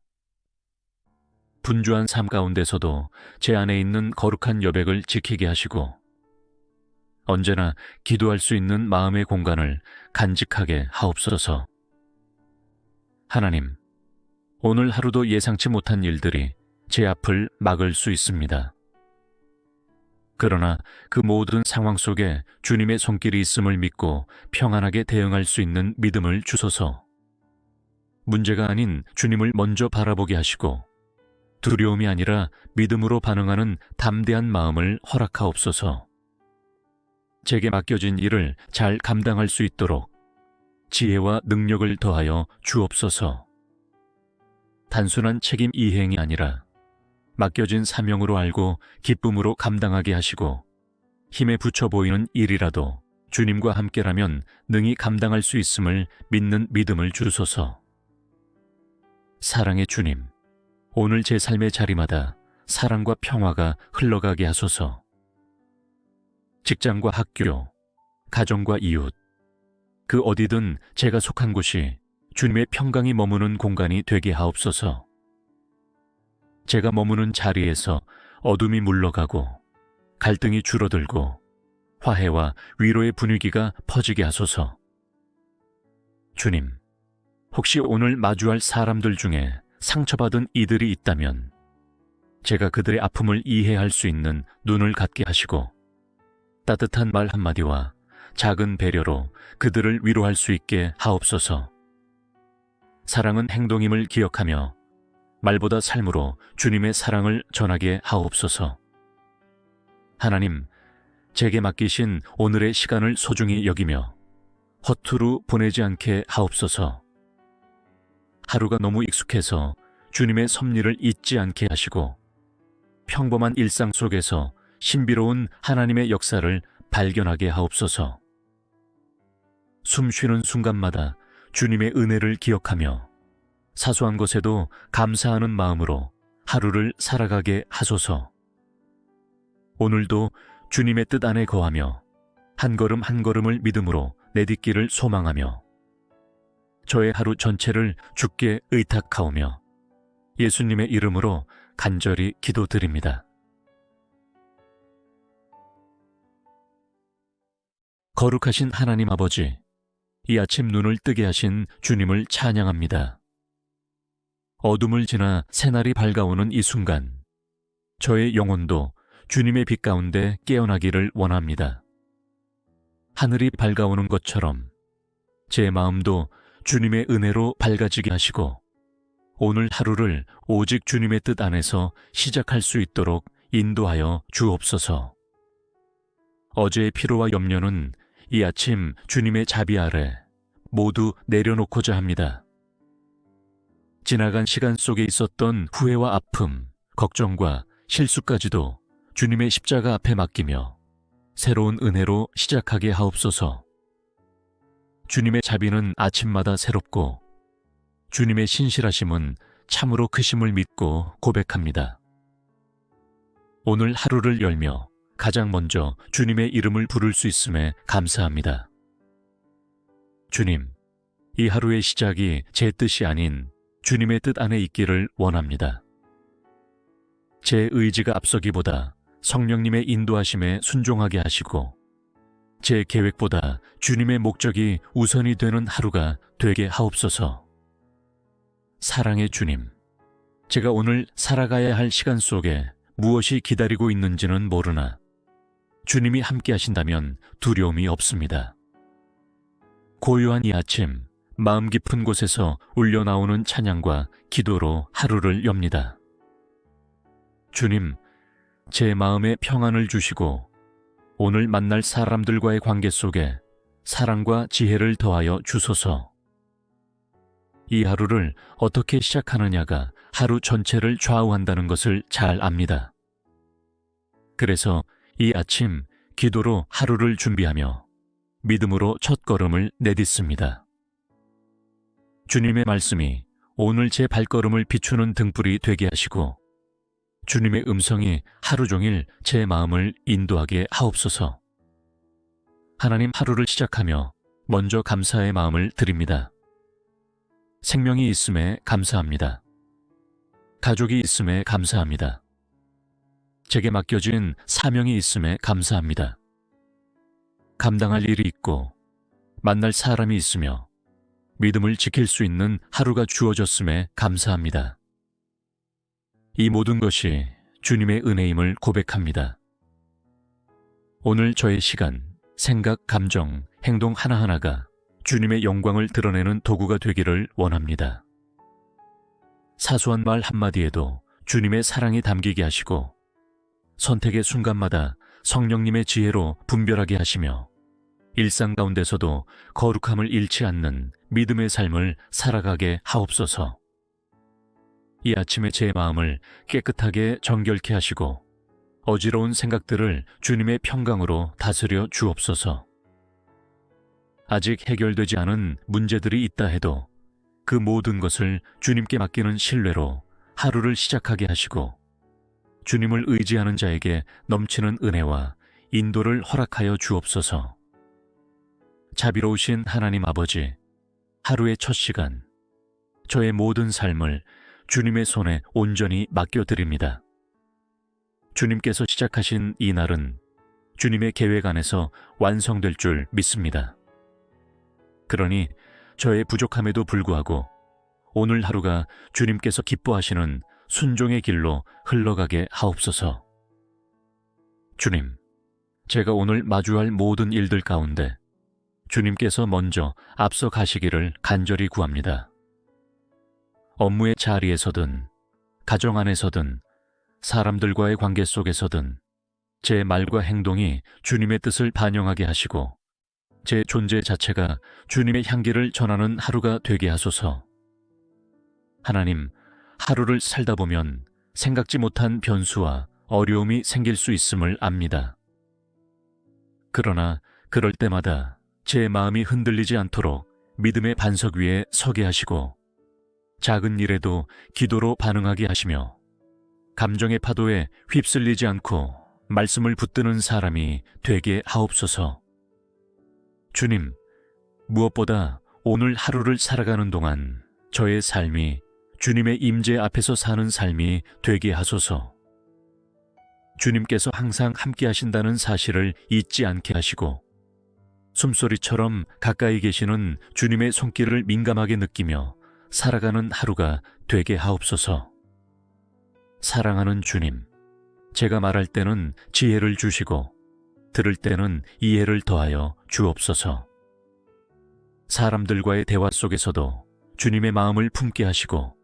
A: 분주한 삶 가운데서도 제 안에 있는 거룩한 여백을 지키게 하시고 언제나 기도할 수 있는 마음의 공간을 간직하게 하옵소서. 하나님, 오늘 하루도 예상치 못한 일들이 제 앞을 막을 수 있습니다. 그러나 그 모든 상황 속에 주님의 손길이 있음을 믿고 평안하게 대응할 수 있는 믿음을 주소서. 문제가 아닌 주님을 먼저 바라보게 하시고 두려움이 아니라 믿음으로 반응하는 담대한 마음을 허락하옵소서. 제게 맡겨진 일을 잘 감당할 수 있도록 지혜와 능력을 더하여 주옵소서. 단순한 책임 이행이 아니라 맡겨진 사명으로 알고 기쁨으로 감당하게 하시고 힘에 부쳐 보이는 일이라도 주님과 함께라면 능히 감당할 수 있음을 믿는 믿음을 주소서. 사랑의 주님, 오늘 제 삶의 자리마다 사랑과 평화가 흘러가게 하소서. 직장과 학교, 가정과 이웃, 그 어디든 제가 속한 곳이 주님의 평강이 머무는 공간이 되게 하옵소서. 제가 머무는 자리에서 어둠이 물러가고 갈등이 줄어들고 화해와 위로의 분위기가 퍼지게 하소서. 주님, 혹시 오늘 마주할 사람들 중에 상처받은 이들이 있다면 제가 그들의 아픔을 이해할 수 있는 눈을 갖게 하시고 따뜻한 말 한마디와 작은 배려로 그들을 위로할 수 있게 하옵소서. 사랑은 행동임을 기억하며 말보다 삶으로 주님의 사랑을 전하게 하옵소서. 하나님, 제게 맡기신 오늘의 시간을 소중히 여기며 허투루 보내지 않게 하옵소서. 하루가 너무 익숙해서 주님의 섭리를 잊지 않게 하시고 평범한 일상 속에서 신비로운 하나님의 역사를 발견하게 하옵소서. 숨 쉬는 순간마다 주님의 은혜를 기억하며 사소한 것에도 감사하는 마음으로 하루를 살아가게 하소서. 오늘도 주님의 뜻 안에 거하며 한 걸음 한 걸음을 믿음으로 내딛기를 소망하며 저의 하루 전체를 주께 의탁하오며 예수님의 이름으로 간절히 기도드립니다. 거룩하신 하나님 아버지, 이 아침 눈을 뜨게 하신 주님을 찬양합니다. 어둠을 지나 새날이 밝아오는 이 순간, 저의 영혼도 주님의 빛 가운데 깨어나기를 원합니다. 하늘이 밝아오는 것처럼 제 마음도 주님의 은혜로 밝아지게 하시고 오늘 하루를 오직 주님의 뜻 안에서 시작할 수 있도록 인도하여 주옵소서. 어제의 피로와 염려는 이 아침 주님의 자비 아래 모두 내려놓고자 합니다. 지나간 시간 속에 있었던 후회와 아픔, 걱정과 실수까지도 주님의 십자가 앞에 맡기며 새로운 은혜로 시작하게 하옵소서. 주님의 자비는 아침마다 새롭고 주님의 신실하심은 참으로 크심을 믿고 고백합니다. 오늘 하루를 열며 가장 먼저 주님의 이름을 부를 수 있음에 감사합니다. 주님, 이 하루의 시작이 제 뜻이 아닌 주님의 뜻 안에 있기를 원합니다. 제 의지가 앞서기보다 성령님의 인도하심에 순종하게 하시고 제 계획보다 주님의 목적이 우선이 되는 하루가 되게 하옵소서. 사랑의 주님, 제가 오늘 살아가야 할 시간 속에 무엇이 기다리고 있는지는 모르나 주님이 함께 하신다면 두려움이 없습니다. 고요한 이 아침, 마음 깊은 곳에서 울려나오는 찬양과 기도로 하루를 엽니다. 주님, 제 마음에 평안을 주시고 오늘 만날 사람들과의 관계 속에 사랑과 지혜를 더하여 주소서. 이 하루를 어떻게 시작하느냐가 하루 전체를 좌우한다는 것을 잘 압니다. 그래서 이 아침 기도로 하루를 준비하며 믿음으로 첫걸음을 내딛습니다. 주님의 말씀이 오늘 제 발걸음을 비추는 등불이 되게 하시고 주님의 음성이 하루 종일 제 마음을 인도하게 하옵소서. 하나님, 하루를 시작하며 먼저 감사의 마음을 드립니다. 생명이 있음에 감사합니다. 가족이 있음에 감사합니다. 제게 맡겨진 사명이 있음에 감사합니다. 감당할 일이 있고 만날 사람이 있으며 믿음을 지킬 수 있는 하루가 주어졌음에 감사합니다. 이 모든 것이 주님의 은혜임을 고백합니다. 오늘 저의 시간, 생각, 감정, 행동 하나하나가 주님의 영광을 드러내는 도구가 되기를 원합니다. 사소한 말 한마디에도 주님의 사랑이 담기게 하시고 선택의 순간마다 성령님의 지혜로 분별하게 하시며 일상 가운데서도 거룩함을 잃지 않는 믿음의 삶을 살아가게 하옵소서. 이 아침에 제 마음을 깨끗하게 정결케 하시고 어지러운 생각들을 주님의 평강으로 다스려 주옵소서. 아직 해결되지 않은 문제들이 있다 해도 그 모든 것을 주님께 맡기는 신뢰로 하루를 시작하게 하시고 주님을 의지하는 자에게 넘치는 은혜와 인도를 허락하여 주옵소서. 자비로우신 하나님 아버지, 하루의 첫 시간, 저의 모든 삶을 주님의 손에 온전히 맡겨드립니다. 주님께서 시작하신 이 날은 주님의 계획 안에서 완성될 줄 믿습니다. 그러니 저의 부족함에도 불구하고 오늘 하루가 주님께서 기뻐하시는 순종의 길로 흘러가게 하옵소서. 주님, 제가 오늘 마주할 모든 일들 가운데 주님께서 먼저 앞서 가시기를 간절히 구합니다. 업무의 자리에서든 가정 안에서든 사람들과의 관계 속에서든 제 말과 행동이 주님의 뜻을 반영하게 하시고 제 존재 자체가 주님의 향기를 전하는 하루가 되게 하소서. 하나님, 하루를 살다 보면 생각지 못한 변수와 어려움이 생길 수 있음을 압니다. 그러나 그럴 때마다 제 마음이 흔들리지 않도록 믿음의 반석 위에 서게 하시고 작은 일에도 기도로 반응하게 하시며 감정의 파도에 휩쓸리지 않고 말씀을 붙드는 사람이 되게 하옵소서. 주님, 무엇보다 오늘 하루를 살아가는 동안 저의 삶이 주님의 임재 앞에서 사는 삶이 되게 하소서. 주님께서 항상 함께 하신다는 사실을 잊지 않게 하시고 숨소리처럼 가까이 계시는 주님의 손길을 민감하게 느끼며 살아가는 하루가 되게 하옵소서. 사랑하는 주님, 제가 말할 때는 지혜를 주시고 들을 때는 이해를 더하여 주옵소서. 사람들과의 대화 속에서도 주님의 마음을 품게 하시고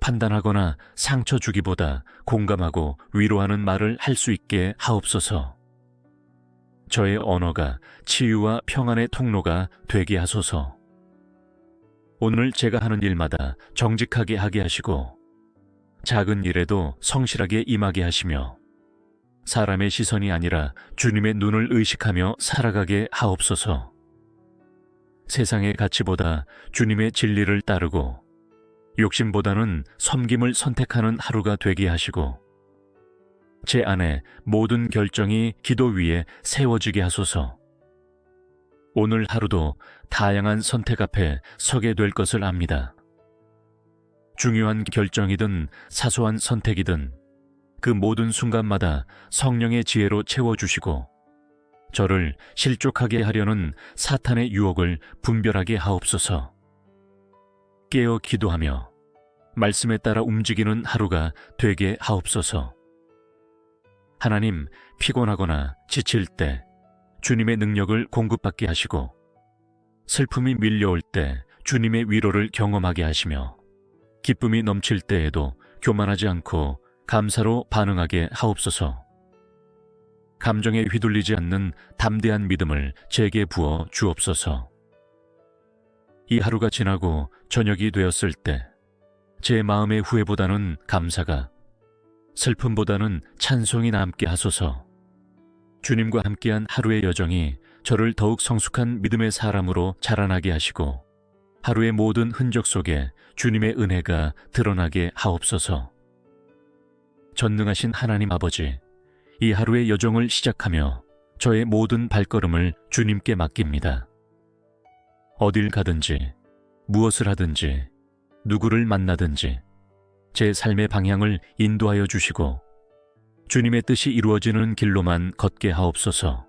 A: 판단하거나 상처 주기보다 공감하고 위로하는 말을 할 수 있게 하옵소서. 저의 언어가 치유와 평안의 통로가 되게 하소서. 오늘 제가 하는 일마다 정직하게 하게 하시고 작은 일에도 성실하게 임하게 하시며 사람의 시선이 아니라 주님의 눈을 의식하며 살아가게 하옵소서. 세상의 가치보다 주님의 진리를 따르고 욕심보다는 섬김을 선택하는 하루가 되게 하시고 제 안에 모든 결정이 기도 위에 세워지게 하소서. 오늘 하루도 다양한 선택 앞에 서게 될 것을 압니다. 중요한 결정이든 사소한 선택이든 그 모든 순간마다 성령의 지혜로 채워주시고 저를 실족하게 하려는 사탄의 유혹을 분별하게 하옵소서. 깨어 기도하며 말씀에 따라 움직이는 하루가 되게 하옵소서. 하나님, 피곤하거나 지칠 때 주님의 능력을 공급받게 하시고 슬픔이 밀려올 때 주님의 위로를 경험하게 하시며 기쁨이 넘칠 때에도 교만하지 않고 감사로 반응하게 하옵소서. 감정에 휘둘리지 않는 담대한 믿음을 제게 부어 주옵소서. 이 하루가 지나고 저녁이 되었을 때 제 마음의 후회보다는 감사가, 슬픔보다는 찬송이 남게 하소서. 주님과 함께한 하루의 여정이 저를 더욱 성숙한 믿음의 사람으로 자라나게 하시고 하루의 모든 흔적 속에 주님의 은혜가 드러나게 하옵소서. 전능하신 하나님 아버지, 이 하루의 여정을 시작하며 저의 모든 발걸음을 주님께 맡깁니다. 어딜 가든지, 무엇을 하든지, 누구를 만나든지 제 삶의 방향을 인도하여 주시고 주님의 뜻이 이루어지는 길로만 걷게 하옵소서.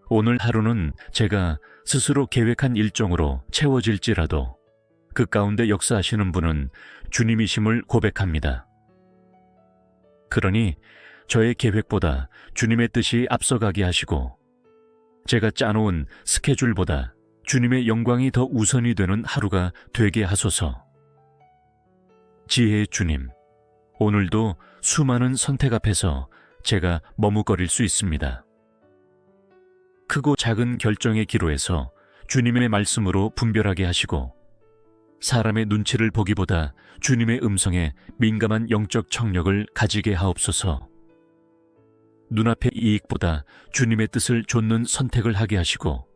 A: 오늘 하루는 제가 스스로 계획한 일정으로 채워질지라도 그 가운데 역사하시는 분은 주님이심을 고백합니다. 그러니 저의 계획보다 주님의 뜻이 앞서가게 하시고 제가 짜놓은 스케줄보다 주님의 영광이 더 우선이 되는 하루가 되게 하소서. 지혜의 주님, 오늘도 수많은 선택 앞에서 제가 머뭇거릴 수 있습니다. 크고 작은 결정의 기로에서 주님의 말씀으로 분별하게 하시고 사람의 눈치를 보기보다 주님의 음성에 민감한 영적 청력을 가지게 하옵소서. 눈앞의 이익보다 주님의 뜻을 좇는 선택을 하게 하시고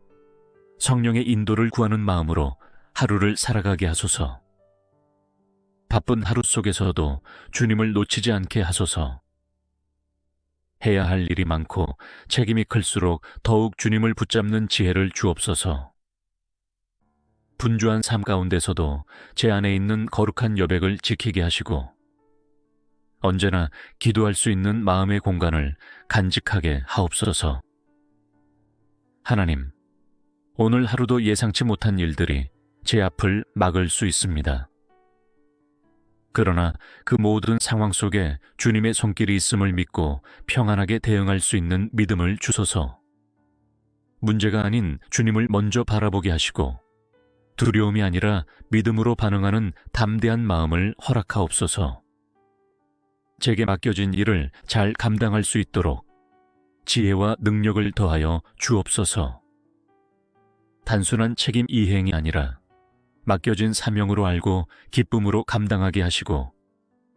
A: 성령의 인도를 구하는 마음으로 하루를 살아가게 하소서. 바쁜 하루 속에서도 주님을 놓치지 않게 하소서. 해야 할 일이 많고 책임이 클수록 더욱 주님을 붙잡는 지혜를 주옵소서. 분주한 삶 가운데서도 제 안에 있는 거룩한 여백을 지키게 하시고 언제나 기도할 수 있는 마음의 공간을 간직하게 하옵소서. 하나님, 오늘 하루도 예상치 못한 일들이 제 앞을 막을 수 있습니다. 그러나 그 모든 상황 속에 주님의 손길이 있음을 믿고 평안하게 대응할 수 있는 믿음을 주소서. 문제가 아닌 주님을 먼저 바라보게 하시고 두려움이 아니라 믿음으로 반응하는 담대한 마음을 허락하옵소서. 제게 맡겨진 일을 잘 감당할 수 있도록 지혜와 능력을 더하여 주옵소서. 단순한 책임 이행이 아니라 맡겨진 사명으로 알고 기쁨으로 감당하게 하시고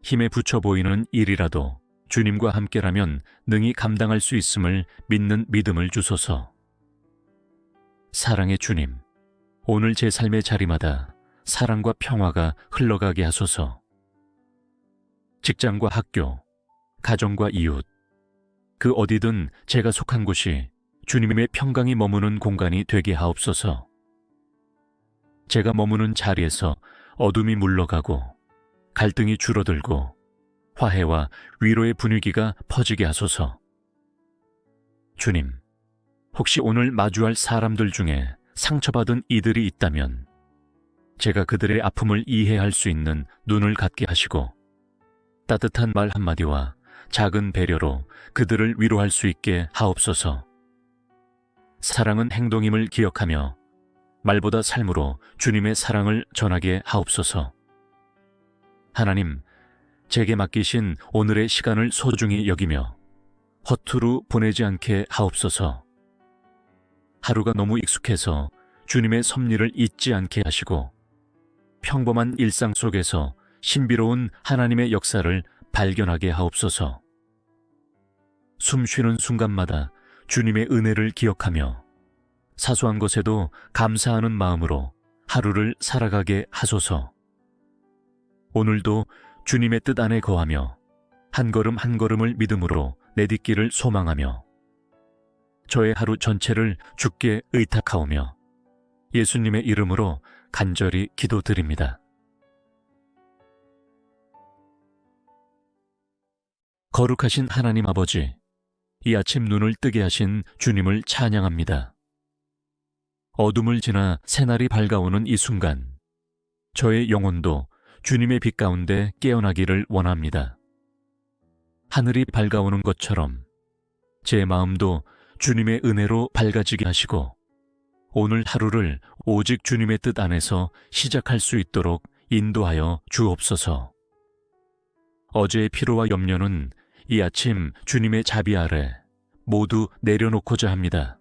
A: 힘에 부쳐 보이는 일이라도 주님과 함께라면 능히 감당할 수 있음을 믿는 믿음을 주소서. 사랑의 주님, 오늘 제 삶의 자리마다 사랑과 평화가 흘러가게 하소서. 직장과 학교, 가정과 이웃, 그 어디든 제가 속한 곳이 주님의 평강이 머무는 공간이 되게 하옵소서. 제가 머무는 자리에서 어둠이 물러가고 갈등이 줄어들고 화해와 위로의 분위기가 퍼지게 하소서. 주님, 혹시 오늘 마주할 사람들 중에 상처받은 이들이 있다면 제가 그들의 아픔을 이해할 수 있는 눈을 갖게 하시고 따뜻한 말 한마디와 작은 배려로 그들을 위로할 수 있게 하옵소서. 사랑은 행동임을 기억하며 말보다 삶으로 주님의 사랑을 전하게 하옵소서. 하나님, 제게 맡기신 오늘의 시간을 소중히 여기며 허투루 보내지 않게 하옵소서. 하루가 너무 익숙해서 주님의 섭리를 잊지 않게 하시고 평범한 일상 속에서 신비로운 하나님의 역사를 발견하게 하옵소서. 숨 쉬는 순간마다 주님의 은혜를 기억하며 사소한 것에도 감사하는 마음으로 하루를 살아가게 하소서. 오늘도 주님의 뜻 안에 거하며 한 걸음 한 걸음을 믿음으로 내딛기를 소망하며 저의 하루 전체를 주께 의탁하오며 예수님의 이름으로 간절히 기도드립니다. 거룩하신 하나님 아버지, 이 아침 눈을 뜨게 하신 주님을 찬양합니다. 어둠을 지나 새날이 밝아오는 이 순간, 저의 영혼도 주님의 빛 가운데 깨어나기를 원합니다. 하늘이 밝아오는 것처럼 제 마음도 주님의 은혜로 밝아지게 하시고 오늘 하루를 오직 주님의 뜻 안에서 시작할 수 있도록 인도하여 주옵소서. 어제의 피로와 염려는 이 아침 주님의 자비 아래 모두 내려놓고자 합니다.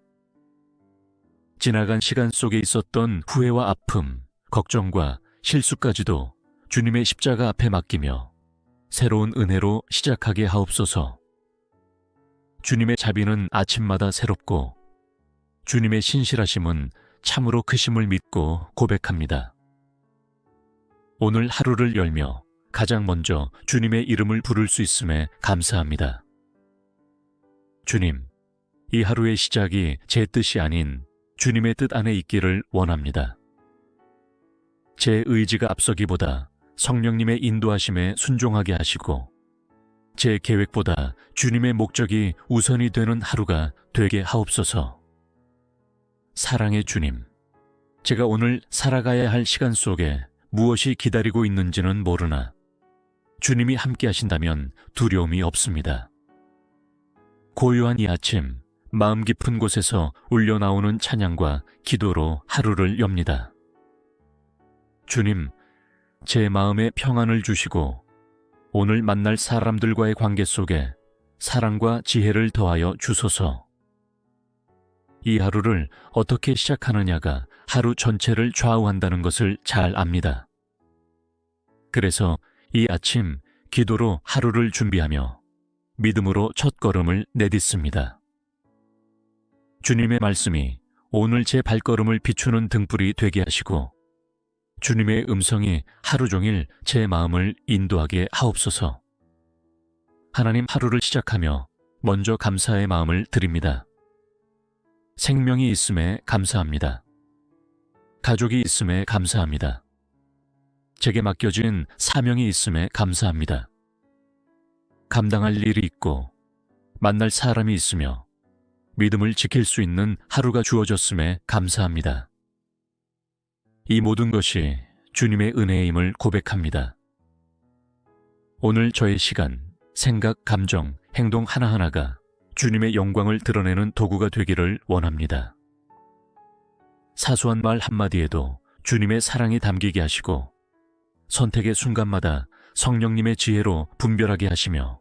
A: 지나간 시간 속에 있었던 후회와 아픔, 걱정과 실수까지도 주님의 십자가 앞에 맡기며 새로운 은혜로 시작하게 하옵소서. 주님의 자비는 아침마다 새롭고 주님의 신실하심은 참으로 크심을 믿고 고백합니다. 오늘 하루를 열며 가장 먼저 주님의 이름을 부를 수 있음에 감사합니다. 주님, 이 하루의 시작이 제 뜻이 아닌 주님의 뜻 안에 있기를 원합니다. 제 의지가 앞서기보다 성령님의 인도하심에 순종하게 하시고 제 계획보다 주님의 목적이 우선이 되는 하루가 되게 하옵소서. 사랑의 주님, 제가 오늘 살아가야 할 시간 속에 무엇이 기다리고 있는지는 모르나 주님이 함께 하신다면 두려움이 없습니다. 고요한 이 아침, 마음 깊은 곳에서 울려나오는 찬양과 기도로 하루를 엽니다. 주님, 제 마음에 평안을 주시고 오늘 만날 사람들과의 관계 속에 사랑과 지혜를 더하여 주소서. 이 하루를 어떻게 시작하느냐가 하루 전체를 좌우한다는 것을 잘 압니다. 그래서 이 아침 기도로 하루를 준비하며 믿음으로 첫걸음을 내딛습니다. 주님의 말씀이 오늘 제 발걸음을 비추는 등불이 되게 하시고 주님의 음성이 하루 종일 제 마음을 인도하게 하옵소서. 하나님, 하루를 시작하며 먼저 감사의 마음을 드립니다. 생명이 있음에 감사합니다. 가족이 있음에 감사합니다. 제게 맡겨진 사명이 있음에 감사합니다. 감당할 일이 있고 만날 사람이 있으며 믿음을 지킬 수 있는 하루가 주어졌음에 감사합니다. 이 모든 것이 주님의 은혜임을 고백합니다. 오늘 저의 시간, 생각, 감정, 행동 하나하나가 주님의 영광을 드러내는 도구가 되기를 원합니다. 사소한 말 한마디에도 주님의 사랑이 담기게 하시고 선택의 순간마다 성령님의 지혜로 분별하게 하시며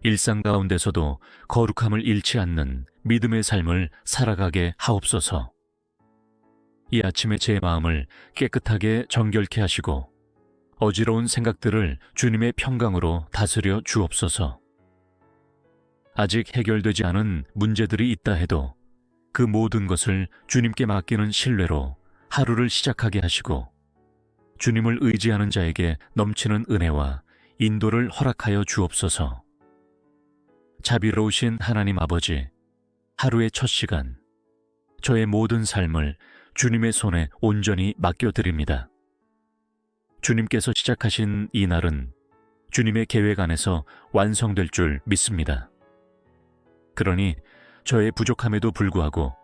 A: 일상 가운데서도 거룩함을 잃지 않는 믿음의 삶을 살아가게 하옵소서. 이 아침에 제 마음을 깨끗하게 정결케 하시고 어지러운 생각들을 주님의 평강으로 다스려 주옵소서. 아직 해결되지 않은 문제들이 있다 해도 그 모든 것을 주님께 맡기는 신뢰로 하루를 시작하게 하시고 주님을 의지하는 자에게 넘치는 은혜와 인도를 허락하여 주옵소서. 자비로우신 하나님 아버지, 하루의 첫 시간, 저의 모든 삶을 주님의 손에 온전히 맡겨드립니다. 주님께서 시작하신 이 날은 주님의 계획 안에서 완성될 줄 믿습니다. 그러니 저의 부족함에도 불구하고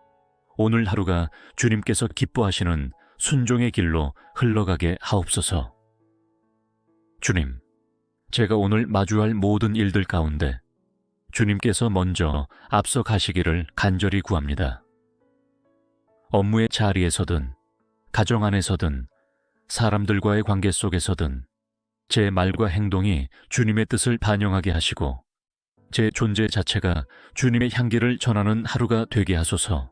A: 오늘 하루가 주님께서 기뻐하시는 순종의 길로 흘러가게 하옵소서. 주님, 제가 오늘 마주할 모든 일들 가운데 주님께서 먼저 앞서 가시기를 간절히 구합니다. 업무의 자리에서든 가정 안에서든 사람들과의 관계 속에서든 제 말과 행동이 주님의 뜻을 반영하게 하시고 제 존재 자체가 주님의 향기를 전하는 하루가 되게 하소서.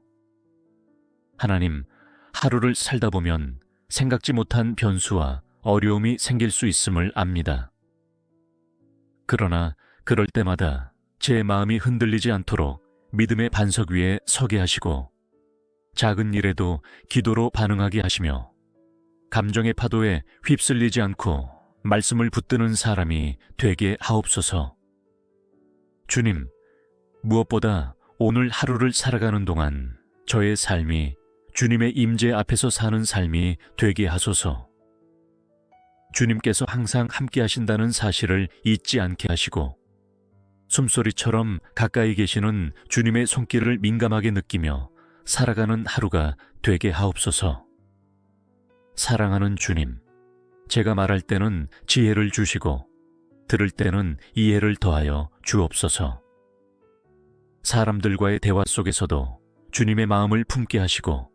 A: 하나님, 하루를 살다 보면 생각지 못한 변수와 어려움이 생길 수 있음을 압니다. 그러나 그럴 때마다 제 마음이 흔들리지 않도록 믿음의 반석 위에 서게 하시고 작은 일에도 기도로 반응하게 하시며 감정의 파도에 휩쓸리지 않고 말씀을 붙드는 사람이 되게 하옵소서. 주님, 무엇보다 오늘 하루를 살아가는 동안 저의 삶이 주님의 임재 앞에서 사는 삶이 되게 하소서. 주님께서 항상 함께 하신다는 사실을 잊지 않게 하시고 숨소리처럼 가까이 계시는 주님의 손길을 민감하게 느끼며 살아가는 하루가 되게 하옵소서. 사랑하는 주님, 제가 말할 때는 지혜를 주시고 들을 때는 이해를 더하여 주옵소서. 사람들과의 대화 속에서도 주님의 마음을 품게 하시고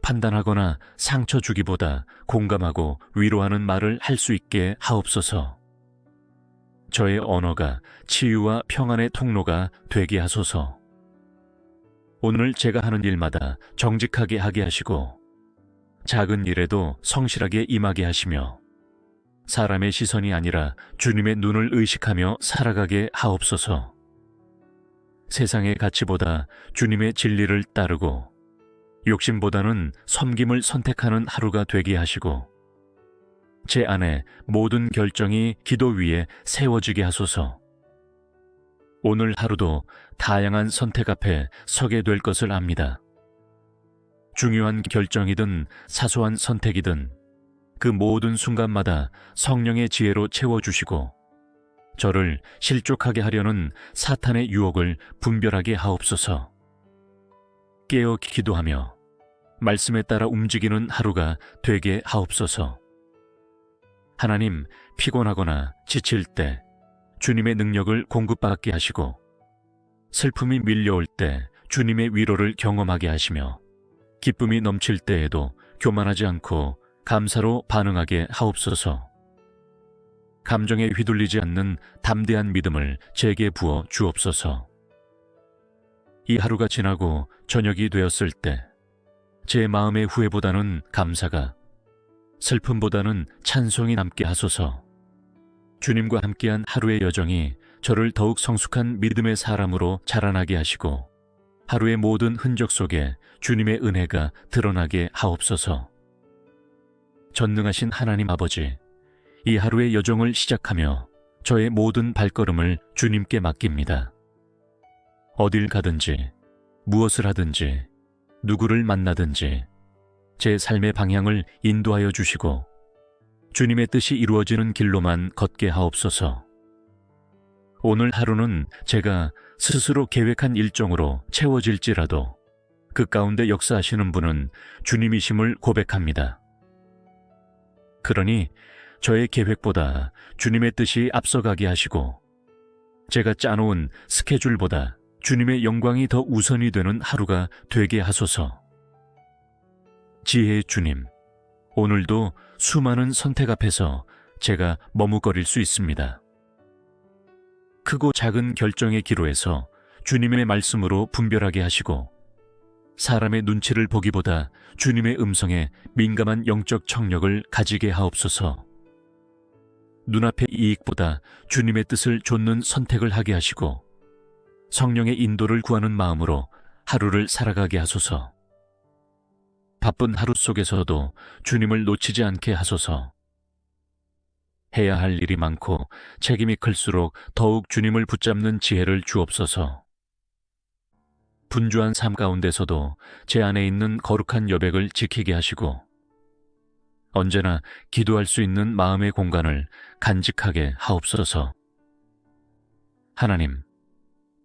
A: 판단하거나 상처 주기보다 공감하고 위로하는 말을 할 수 있게 하옵소서. 저의 언어가 치유와 평안의 통로가 되게 하소서. 오늘 제가 하는 일마다 정직하게 하게 하시고 작은 일에도 성실하게 임하게 하시며 사람의 시선이 아니라 주님의 눈을 의식하며 살아가게 하옵소서. 세상의 가치보다 주님의 진리를 따르고 욕심보다는 섬김을 선택하는 하루가 되게 하시고 제 안에 모든 결정이 기도 위에 세워지게 하소서. 오늘 하루도 다양한 선택 앞에 서게 될 것을 압니다. 중요한 결정이든 사소한 선택이든 그 모든 순간마다 성령의 지혜로 채워주시고 저를 실족하게 하려는 사탄의 유혹을 분별하게 하옵소서. 깨어 기도하며 말씀에 따라 움직이는 하루가 되게 하옵소서. 하나님, 피곤하거나 지칠 때 주님의 능력을 공급받게 하시고 슬픔이 밀려올 때 주님의 위로를 경험하게 하시며 기쁨이 넘칠 때에도 교만하지 않고 감사로 반응하게 하옵소서. 감정에 휘둘리지 않는 담대한 믿음을 제게 부어 주옵소서. 이 하루가 지나고 저녁이 되었을 때 제 마음의 후회보다는 감사가, 슬픔보다는 찬송이 남게 하소서. 주님과 함께한 하루의 여정이 저를 더욱 성숙한 믿음의 사람으로 자라나게 하시고 하루의 모든 흔적 속에 주님의 은혜가 드러나게 하옵소서. 전능하신 하나님 아버지, 이 하루의 여정을 시작하며 저의 모든 발걸음을 주님께 맡깁니다. 어딜 가든지, 무엇을 하든지, 누구를 만나든지 제 삶의 방향을 인도하여 주시고 주님의 뜻이 이루어지는 길로만 걷게 하옵소서. 오늘 하루는 제가 스스로 계획한 일정으로 채워질지라도 그 가운데 역사하시는 분은 주님이심을 고백합니다. 그러니 저의 계획보다 주님의 뜻이 앞서가게 하시고 제가 짜놓은 스케줄보다 주님의 영광이 더 우선이 되는 하루가 되게 하소서. 지혜의 주님, 오늘도 수많은 선택 앞에서 제가 머뭇거릴 수 있습니다. 크고 작은 결정의 기로에서 주님의 말씀으로 분별하게 하시고 사람의 눈치를 보기보다 주님의 음성에 민감한 영적 청력을 가지게 하옵소서. 눈앞의 이익보다 주님의 뜻을 좇는 선택을 하게 하시고 성령의 인도를 구하는 마음으로 하루를 살아가게 하소서. 바쁜 하루 속에서도 주님을 놓치지 않게 하소서. 해야 할 일이 많고 책임이 클수록 더욱 주님을 붙잡는 지혜를 주옵소서. 분주한 삶 가운데서도 제 안에 있는 거룩한 여백을 지키게 하시고 언제나 기도할 수 있는 마음의 공간을 간직하게 하옵소서. 하나님,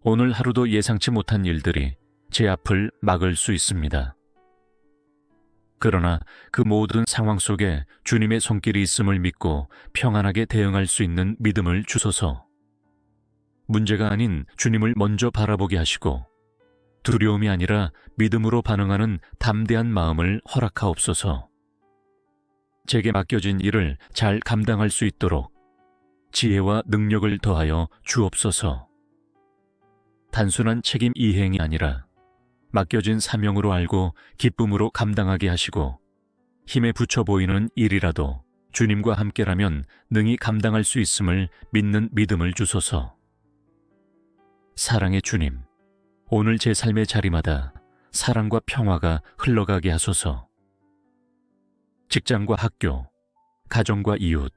A: 오늘 하루도 예상치 못한 일들이 제 앞을 막을 수 있습니다. 그러나 그 모든 상황 속에 주님의 손길이 있음을 믿고 평안하게 대응할 수 있는 믿음을 주소서. 문제가 아닌 주님을 먼저 바라보게 하시고 두려움이 아니라 믿음으로 반응하는 담대한 마음을 허락하옵소서. 제게 맡겨진 일을 잘 감당할 수 있도록 지혜와 능력을 더하여 주옵소서. 단순한 책임 이행이 아니라 맡겨진 사명으로 알고 기쁨으로 감당하게 하시고 힘에 부쳐 보이는 일이라도 주님과 함께라면 능히 감당할 수 있음을 믿는 믿음을 주소서. 사랑의 주님, 오늘 제 삶의 자리마다 사랑과 평화가 흘러가게 하소서. 직장과 학교, 가정과 이웃,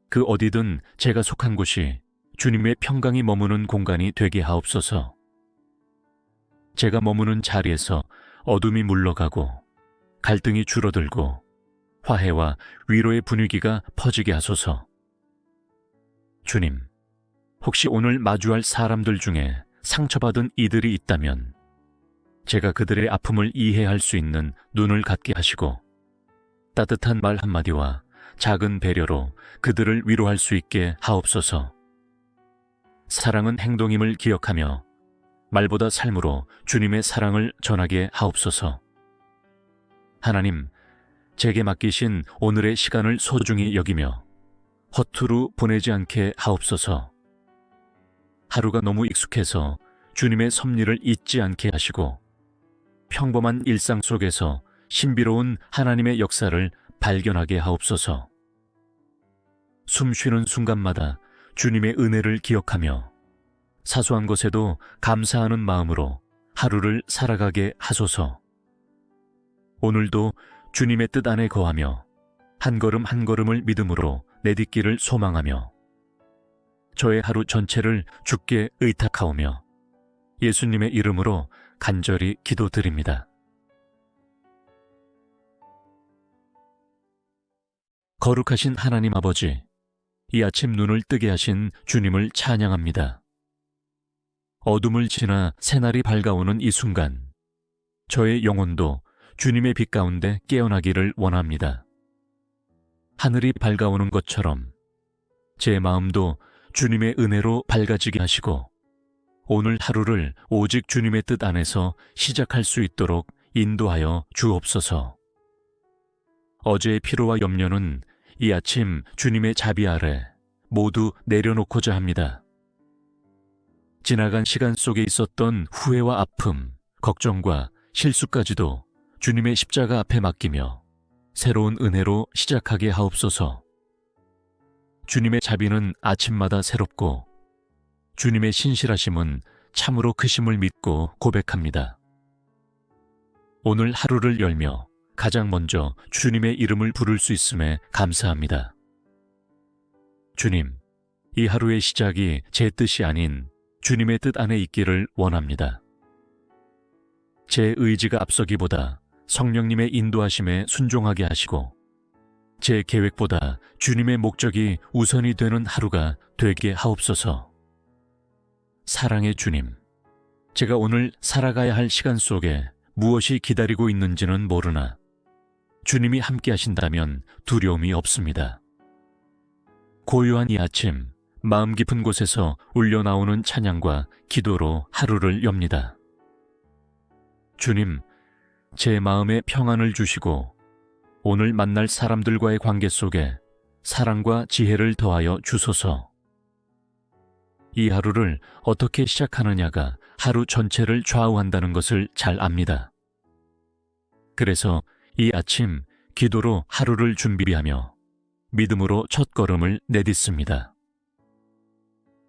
A: 그 어디든 제가 속한 곳이 주님의 평강이 머무는 공간이 되게 하옵소서. 제가 머무는 자리에서 어둠이 물러가고 갈등이 줄어들고 화해와 위로의 분위기가 퍼지게 하소서. 주님, 혹시 오늘 마주할 사람들 중에 상처받은 이들이 있다면 제가 그들의 아픔을 이해할 수 있는 눈을 갖게 하시고 따뜻한 말 한마디와 작은 배려로 그들을 위로할 수 있게 하옵소서. 사랑은 행동임을 기억하며 말보다 삶으로 주님의 사랑을 전하게 하옵소서. 하나님, 제게 맡기신 오늘의 시간을 소중히 여기며 허투루 보내지 않게 하옵소서. 하루가 너무 익숙해서 주님의 섭리를 잊지 않게 하시고 평범한 일상 속에서 신비로운 하나님의 역사를 발견하게 하옵소서. 숨 쉬는 순간마다 주님의 은혜를 기억하며 사소한 것에도 감사하는 마음으로 하루를 살아가게 하소서. 오늘도 주님의 뜻 안에 거하며 한 걸음 한 걸음을 믿음으로 내딛기를 소망하며 저의 하루 전체를 주께 의탁하오며 예수님의 이름으로 간절히 기도드립니다. 거룩하신 하나님 아버지, 이 아침 눈을 뜨게 하신 주님을 찬양합니다. 어둠을 지나 새날이 밝아오는 이 순간, 저의 영혼도 주님의 빛 가운데 깨어나기를 원합니다. 하늘이 밝아오는 것처럼 제 마음도 주님의 은혜로 밝아지게 하시고 오늘 하루를 오직 주님의 뜻 안에서 시작할 수 있도록 인도하여 주옵소서. 어제의 피로와 염려는 이 아침 주님의 자비 아래 모두 내려놓고자 합니다. 지나간 시간 속에 있었던 후회와 아픔, 걱정과 실수까지도 주님의 십자가 앞에 맡기며 새로운 은혜로 시작하게 하옵소서. 주님의 자비는 아침마다 새롭고 주님의 신실하심은 참으로 크심을 믿고 고백합니다. 오늘 하루를 열며 가장 먼저 주님의 이름을 부를 수 있음에 감사합니다. 주님, 이 하루의 시작이 제 뜻이 아닌 주님의 뜻 안에 있기를 원합니다. 제 의지가 앞서기보다 성령님의 인도하심에 순종하게 하시고 제 계획보다 주님의 목적이 우선이 되는 하루가 되게 하옵소서. 사랑의 주님, 제가 오늘 살아가야 할 시간 속에 무엇이 기다리고 있는지는 모르나 주님이 함께 하신다면 두려움이 없습니다. 고요한 이 아침, 마음 깊은 곳에서 울려나오는 찬양과 기도로 하루를 엽니다. 주님, 제 마음에 평안을 주시고 오늘 만날 사람들과의 관계 속에 사랑과 지혜를 더하여 주소서. 이 하루를 어떻게 시작하느냐가 하루 전체를 좌우한다는 것을 잘 압니다. 그래서 이 아침 기도로 하루를 준비하며 믿음으로 첫걸음을 내딛습니다.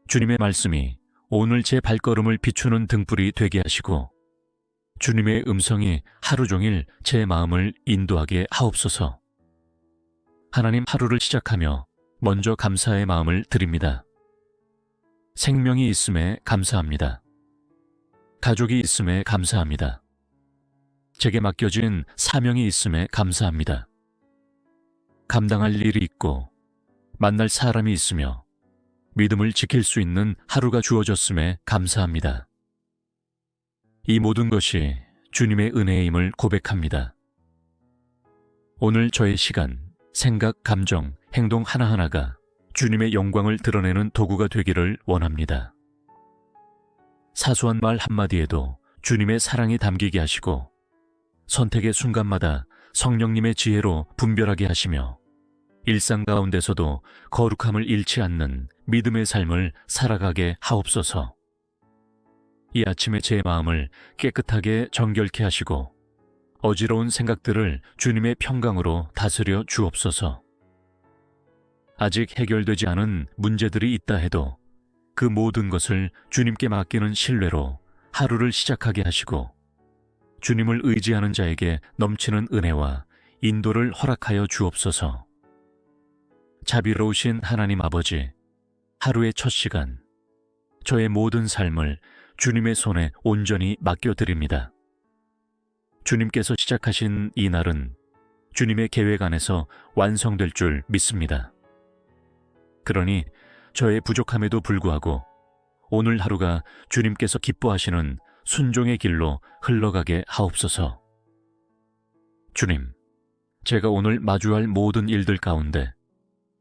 A: 주님의 말씀이 오늘 제 발걸음을 비추는 등불이 되게 하시고 주님의 음성이 하루 종일 제 마음을 인도하게 하옵소서. 하나님, 하루를 시작하며 먼저 감사의 마음을 드립니다. 생명이 있음에 감사합니다. 가족이 있음에 감사합니다. 제게 맡겨진 사명이 있음에 감사합니다. 감당할 일이 있고 만날 사람이 있으며 믿음을 지킬 수 있는 하루가 주어졌음에 감사합니다. 이 모든 것이 주님의 은혜임을 고백합니다. 오늘 저의 시간, 생각, 감정, 행동 하나하나가 주님의 영광을 드러내는 도구가 되기를 원합니다. 사소한 말 한마디에도 주님의 사랑이 담기게 하시고 선택의 순간마다 성령님의 지혜로 분별하게 하시며 일상 가운데서도 거룩함을 잃지 않는 믿음의 삶을 살아가게 하옵소서. 이 아침에 제 마음을 깨끗하게 정결케 하시고 어지러운 생각들을 주님의 평강으로 다스려 주옵소서. 아직 해결되지 않은 문제들이 있다 해도 그 모든 것을 주님께 맡기는 신뢰로 하루를 시작하게 하시고 주님을 의지하는 자에게 넘치는 은혜와 인도를 허락하여 주옵소서. 자비로우신 하나님 아버지, 하루의 첫 시간, 저의 모든 삶을 주님의 손에 온전히 맡겨드립니다. 주님께서 시작하신 이 날은 주님의 계획 안에서 완성될 줄 믿습니다. 그러니 저의 부족함에도 불구하고 오늘 하루가 주님께서 기뻐하시는 순종의 길로 흘러가게 하옵소서. 주님, 제가 오늘 마주할 모든 일들 가운데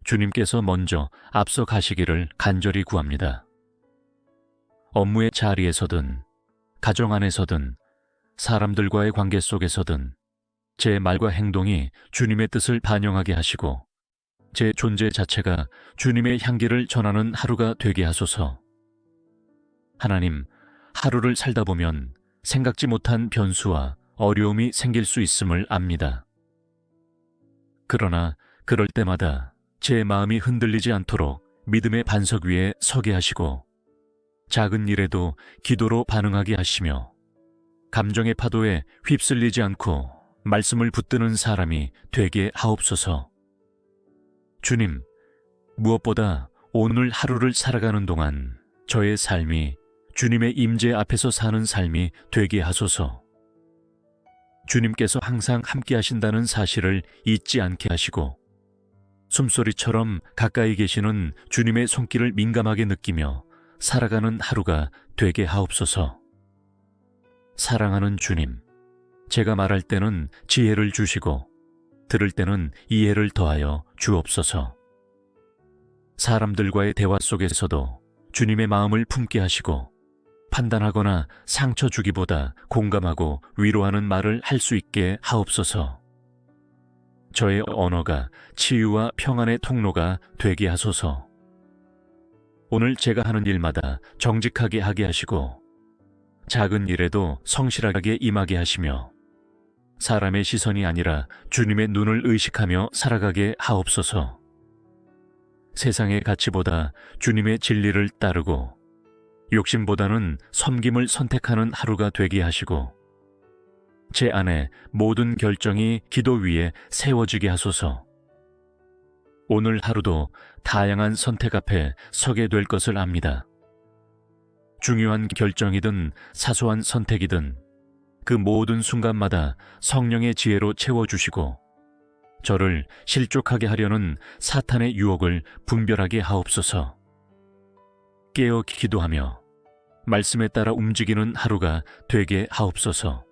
A: 주님께서 먼저 앞서 가시기를 간절히 구합니다. 업무의 자리에서든 가정 안에서든 사람들과의 관계 속에서든 제 말과 행동이 주님의 뜻을 반영하게 하시고 제 존재 자체가 주님의 향기를 전하는 하루가 되게 하소서. 하나님, 하루를 살다 보면 생각지 못한 변수와 어려움이 생길 수 있음을 압니다. 그러나 그럴 때마다 제 마음이 흔들리지 않도록 믿음의 반석 위에 서게 하시고 작은 일에도 기도로 반응하게 하시며 감정의 파도에 휩쓸리지 않고 말씀을 붙드는 사람이 되게 하옵소서. 주님, 무엇보다 오늘 하루를 살아가는 동안 저의 삶이 주님의 임재 앞에서 사는 삶이 되게 하소서. 주님께서 항상 함께 하신다는 사실을 잊지 않게 하시고 숨소리처럼 가까이 계시는 주님의 손길을 민감하게 느끼며 살아가는 하루가 되게 하옵소서. 사랑하는 주님, 제가 말할 때는 지혜를 주시고 들을 때는 이해를 더하여 주옵소서. 사람들과의 대화 속에서도 주님의 마음을 품게 하시고 판단하거나 상처 주기보다 공감하고 위로하는 말을 할 수 있게 하옵소서. 저의 언어가 치유와 평안의 통로가 되게 하소서. 오늘 제가 하는 일마다 정직하게 하게 하시고 작은 일에도 성실하게 임하게 하시며 사람의 시선이 아니라 주님의 눈을 의식하며 살아가게 하옵소서. 세상의 가치보다 주님의 진리를 따르고 욕심보다는 섬김을 선택하는 하루가 되게 하시고 제 안에 모든 결정이 기도 위에 세워지게 하소서. 오늘 하루도 다양한 선택 앞에 서게 될 것을 압니다. 중요한 결정이든 사소한 선택이든 그 모든 순간마다 성령의 지혜로 채워주시고 저를 실족하게 하려는 사탄의 유혹을 분별하게 하옵소서. 깨어 기도하며 말씀에 따라 움직이는 하루가 되게 하옵소서.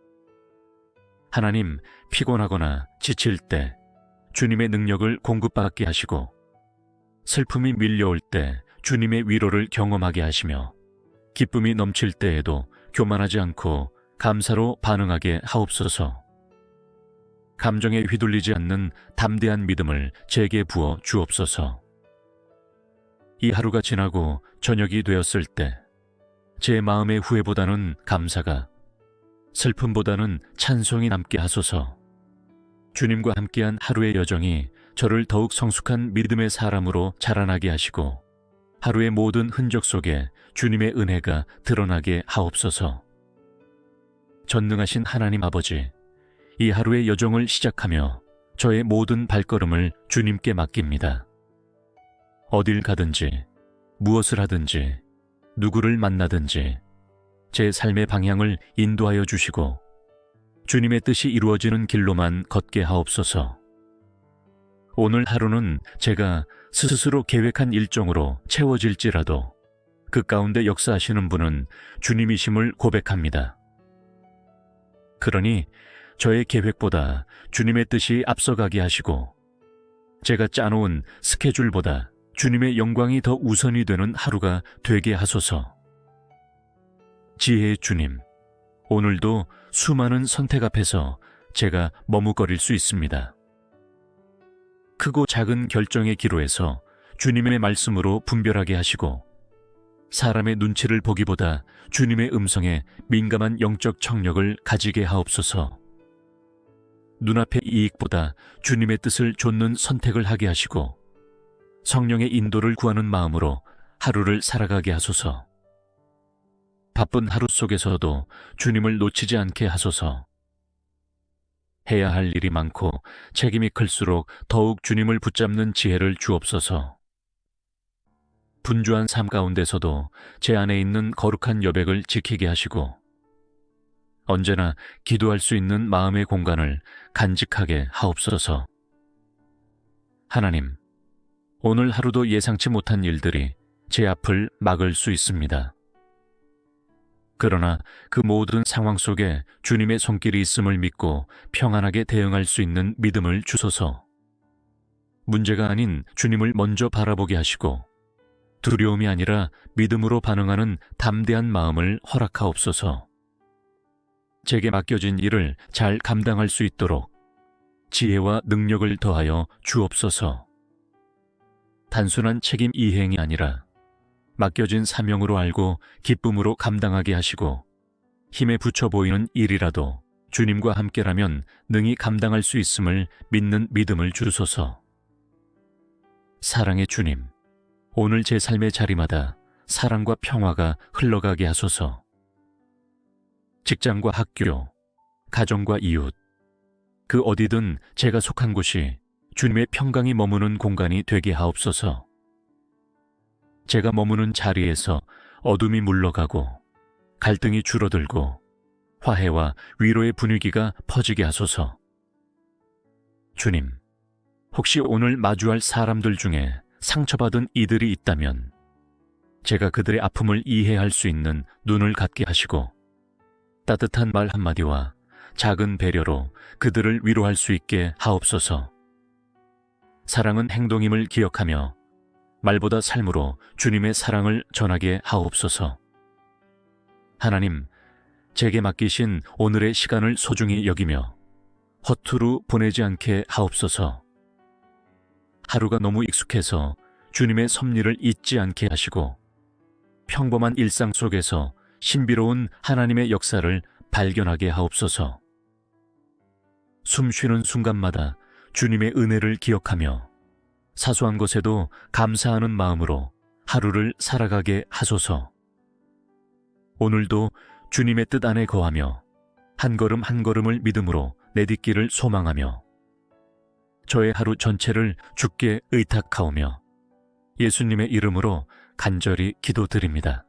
A: 하나님, 피곤하거나 지칠 때 주님의 능력을 공급받게 하시고 슬픔이 밀려올 때 주님의 위로를 경험하게 하시며 기쁨이 넘칠 때에도 교만하지 않고 감사로 반응하게 하옵소서. 감정에 휘둘리지 않는 담대한 믿음을 제게 부어 주옵소서. 이 하루가 지나고 저녁이 되었을 때 제 마음의 후회보다는 감사가, 슬픔보다는 찬송이 남게 하소서. 주님과 함께한 하루의 여정이 저를 더욱 성숙한 믿음의 사람으로 자라나게 하시고 하루의 모든 흔적 속에 주님의 은혜가 드러나게 하옵소서. 전능하신 하나님 아버지, 이 하루의 여정을 시작하며 저의 모든 발걸음을 주님께 맡깁니다. 어딜 가든지, 무엇을 하든지, 누구를 만나든지 제 삶의 방향을 인도하여 주시고 주님의 뜻이 이루어지는 길로만 걷게 하옵소서. 오늘 하루는 제가 스스로 계획한 일정으로 채워질지라도 그 가운데 역사하시는 분은 주님이심을 고백합니다. 그러니 저의 계획보다 주님의 뜻이 앞서가게 하시고 제가 짜놓은 스케줄보다 주님의 영광이 더 우선이 되는 하루가 되게 하소서. 지혜의 주님, 오늘도 수많은 선택 앞에서 제가 머뭇거릴 수 있습니다. 크고 작은 결정의 기로에서 주님의 말씀으로 분별하게 하시고 사람의 눈치를 보기보다 주님의 음성에 민감한 영적 청력을 가지게 하옵소서. 눈앞의 이익보다 주님의 뜻을 좇는 선택을 하게 하시고 성령의 인도를 구하는 마음으로 하루를 살아가게 하소서. 바쁜 하루 속에서도 주님을 놓치지 않게 하소서. 해야 할 일이 많고 책임이 클수록 더욱 주님을 붙잡는 지혜를 주옵소서. 분주한 삶 가운데서도 제 안에 있는 거룩한 여백을 지키게 하시고 언제나 기도할 수 있는 마음의 공간을 간직하게 하옵소서. 하나님, 오늘 하루도 예상치 못한 일들이 제 앞을 막을 수 있습니다. 그러나 그 모든 상황 속에 주님의 손길이 있음을 믿고 평안하게 대응할 수 있는 믿음을 주소서. 문제가 아닌 주님을 먼저 바라보게 하시고 두려움이 아니라 믿음으로 반응하는 담대한 마음을 허락하옵소서. 제게 맡겨진 일을 잘 감당할 수 있도록 지혜와 능력을 더하여 주옵소서. 단순한 책임 이행이 아니라 맡겨진 사명으로 알고 기쁨으로 감당하게 하시고, 힘에 부쳐 보이는 일이라도 주님과 함께라면 능히 감당할 수 있음을 믿는 믿음을 주소서. 사랑의 주님, 오늘 제 삶의 자리마다 사랑과 평화가 흘러가게 하소서. 직장과 학교, 가정과 이웃, 그 어디든 제가 속한 곳이 주님의 평강이 머무는 공간이 되게 하옵소서. 제가 머무는 자리에서 어둠이 물러가고 갈등이 줄어들고 화해와 위로의 분위기가 퍼지게 하소서. 주님, 혹시 오늘 마주할 사람들 중에 상처받은 이들이 있다면 제가 그들의 아픔을 이해할 수 있는 눈을 갖게 하시고, 따뜻한 말 한마디와 작은 배려로 그들을 위로할 수 있게 하옵소서. 사랑은 행동임을 기억하며 말보다 삶으로 주님의 사랑을 전하게 하옵소서. 하나님, 제게 맡기신 오늘의 시간을 소중히 여기며 허투루 보내지 않게 하옵소서. 하루가 너무 익숙해서 주님의 섭리를 잊지 않게 하시고, 평범한 일상 속에서 신비로운 하나님의 역사를 발견하게 하옵소서. 숨 쉬는 순간마다 주님의 은혜를 기억하며 사소한 것에도 감사하는 마음으로 하루를 살아가게 하소서. 오늘도 주님의 뜻 안에 거하며 한 걸음 한 걸음을 믿음으로 내딛기를 소망하며 저의 하루 전체를 주께 의탁하오며 예수님의 이름으로 간절히 기도드립니다.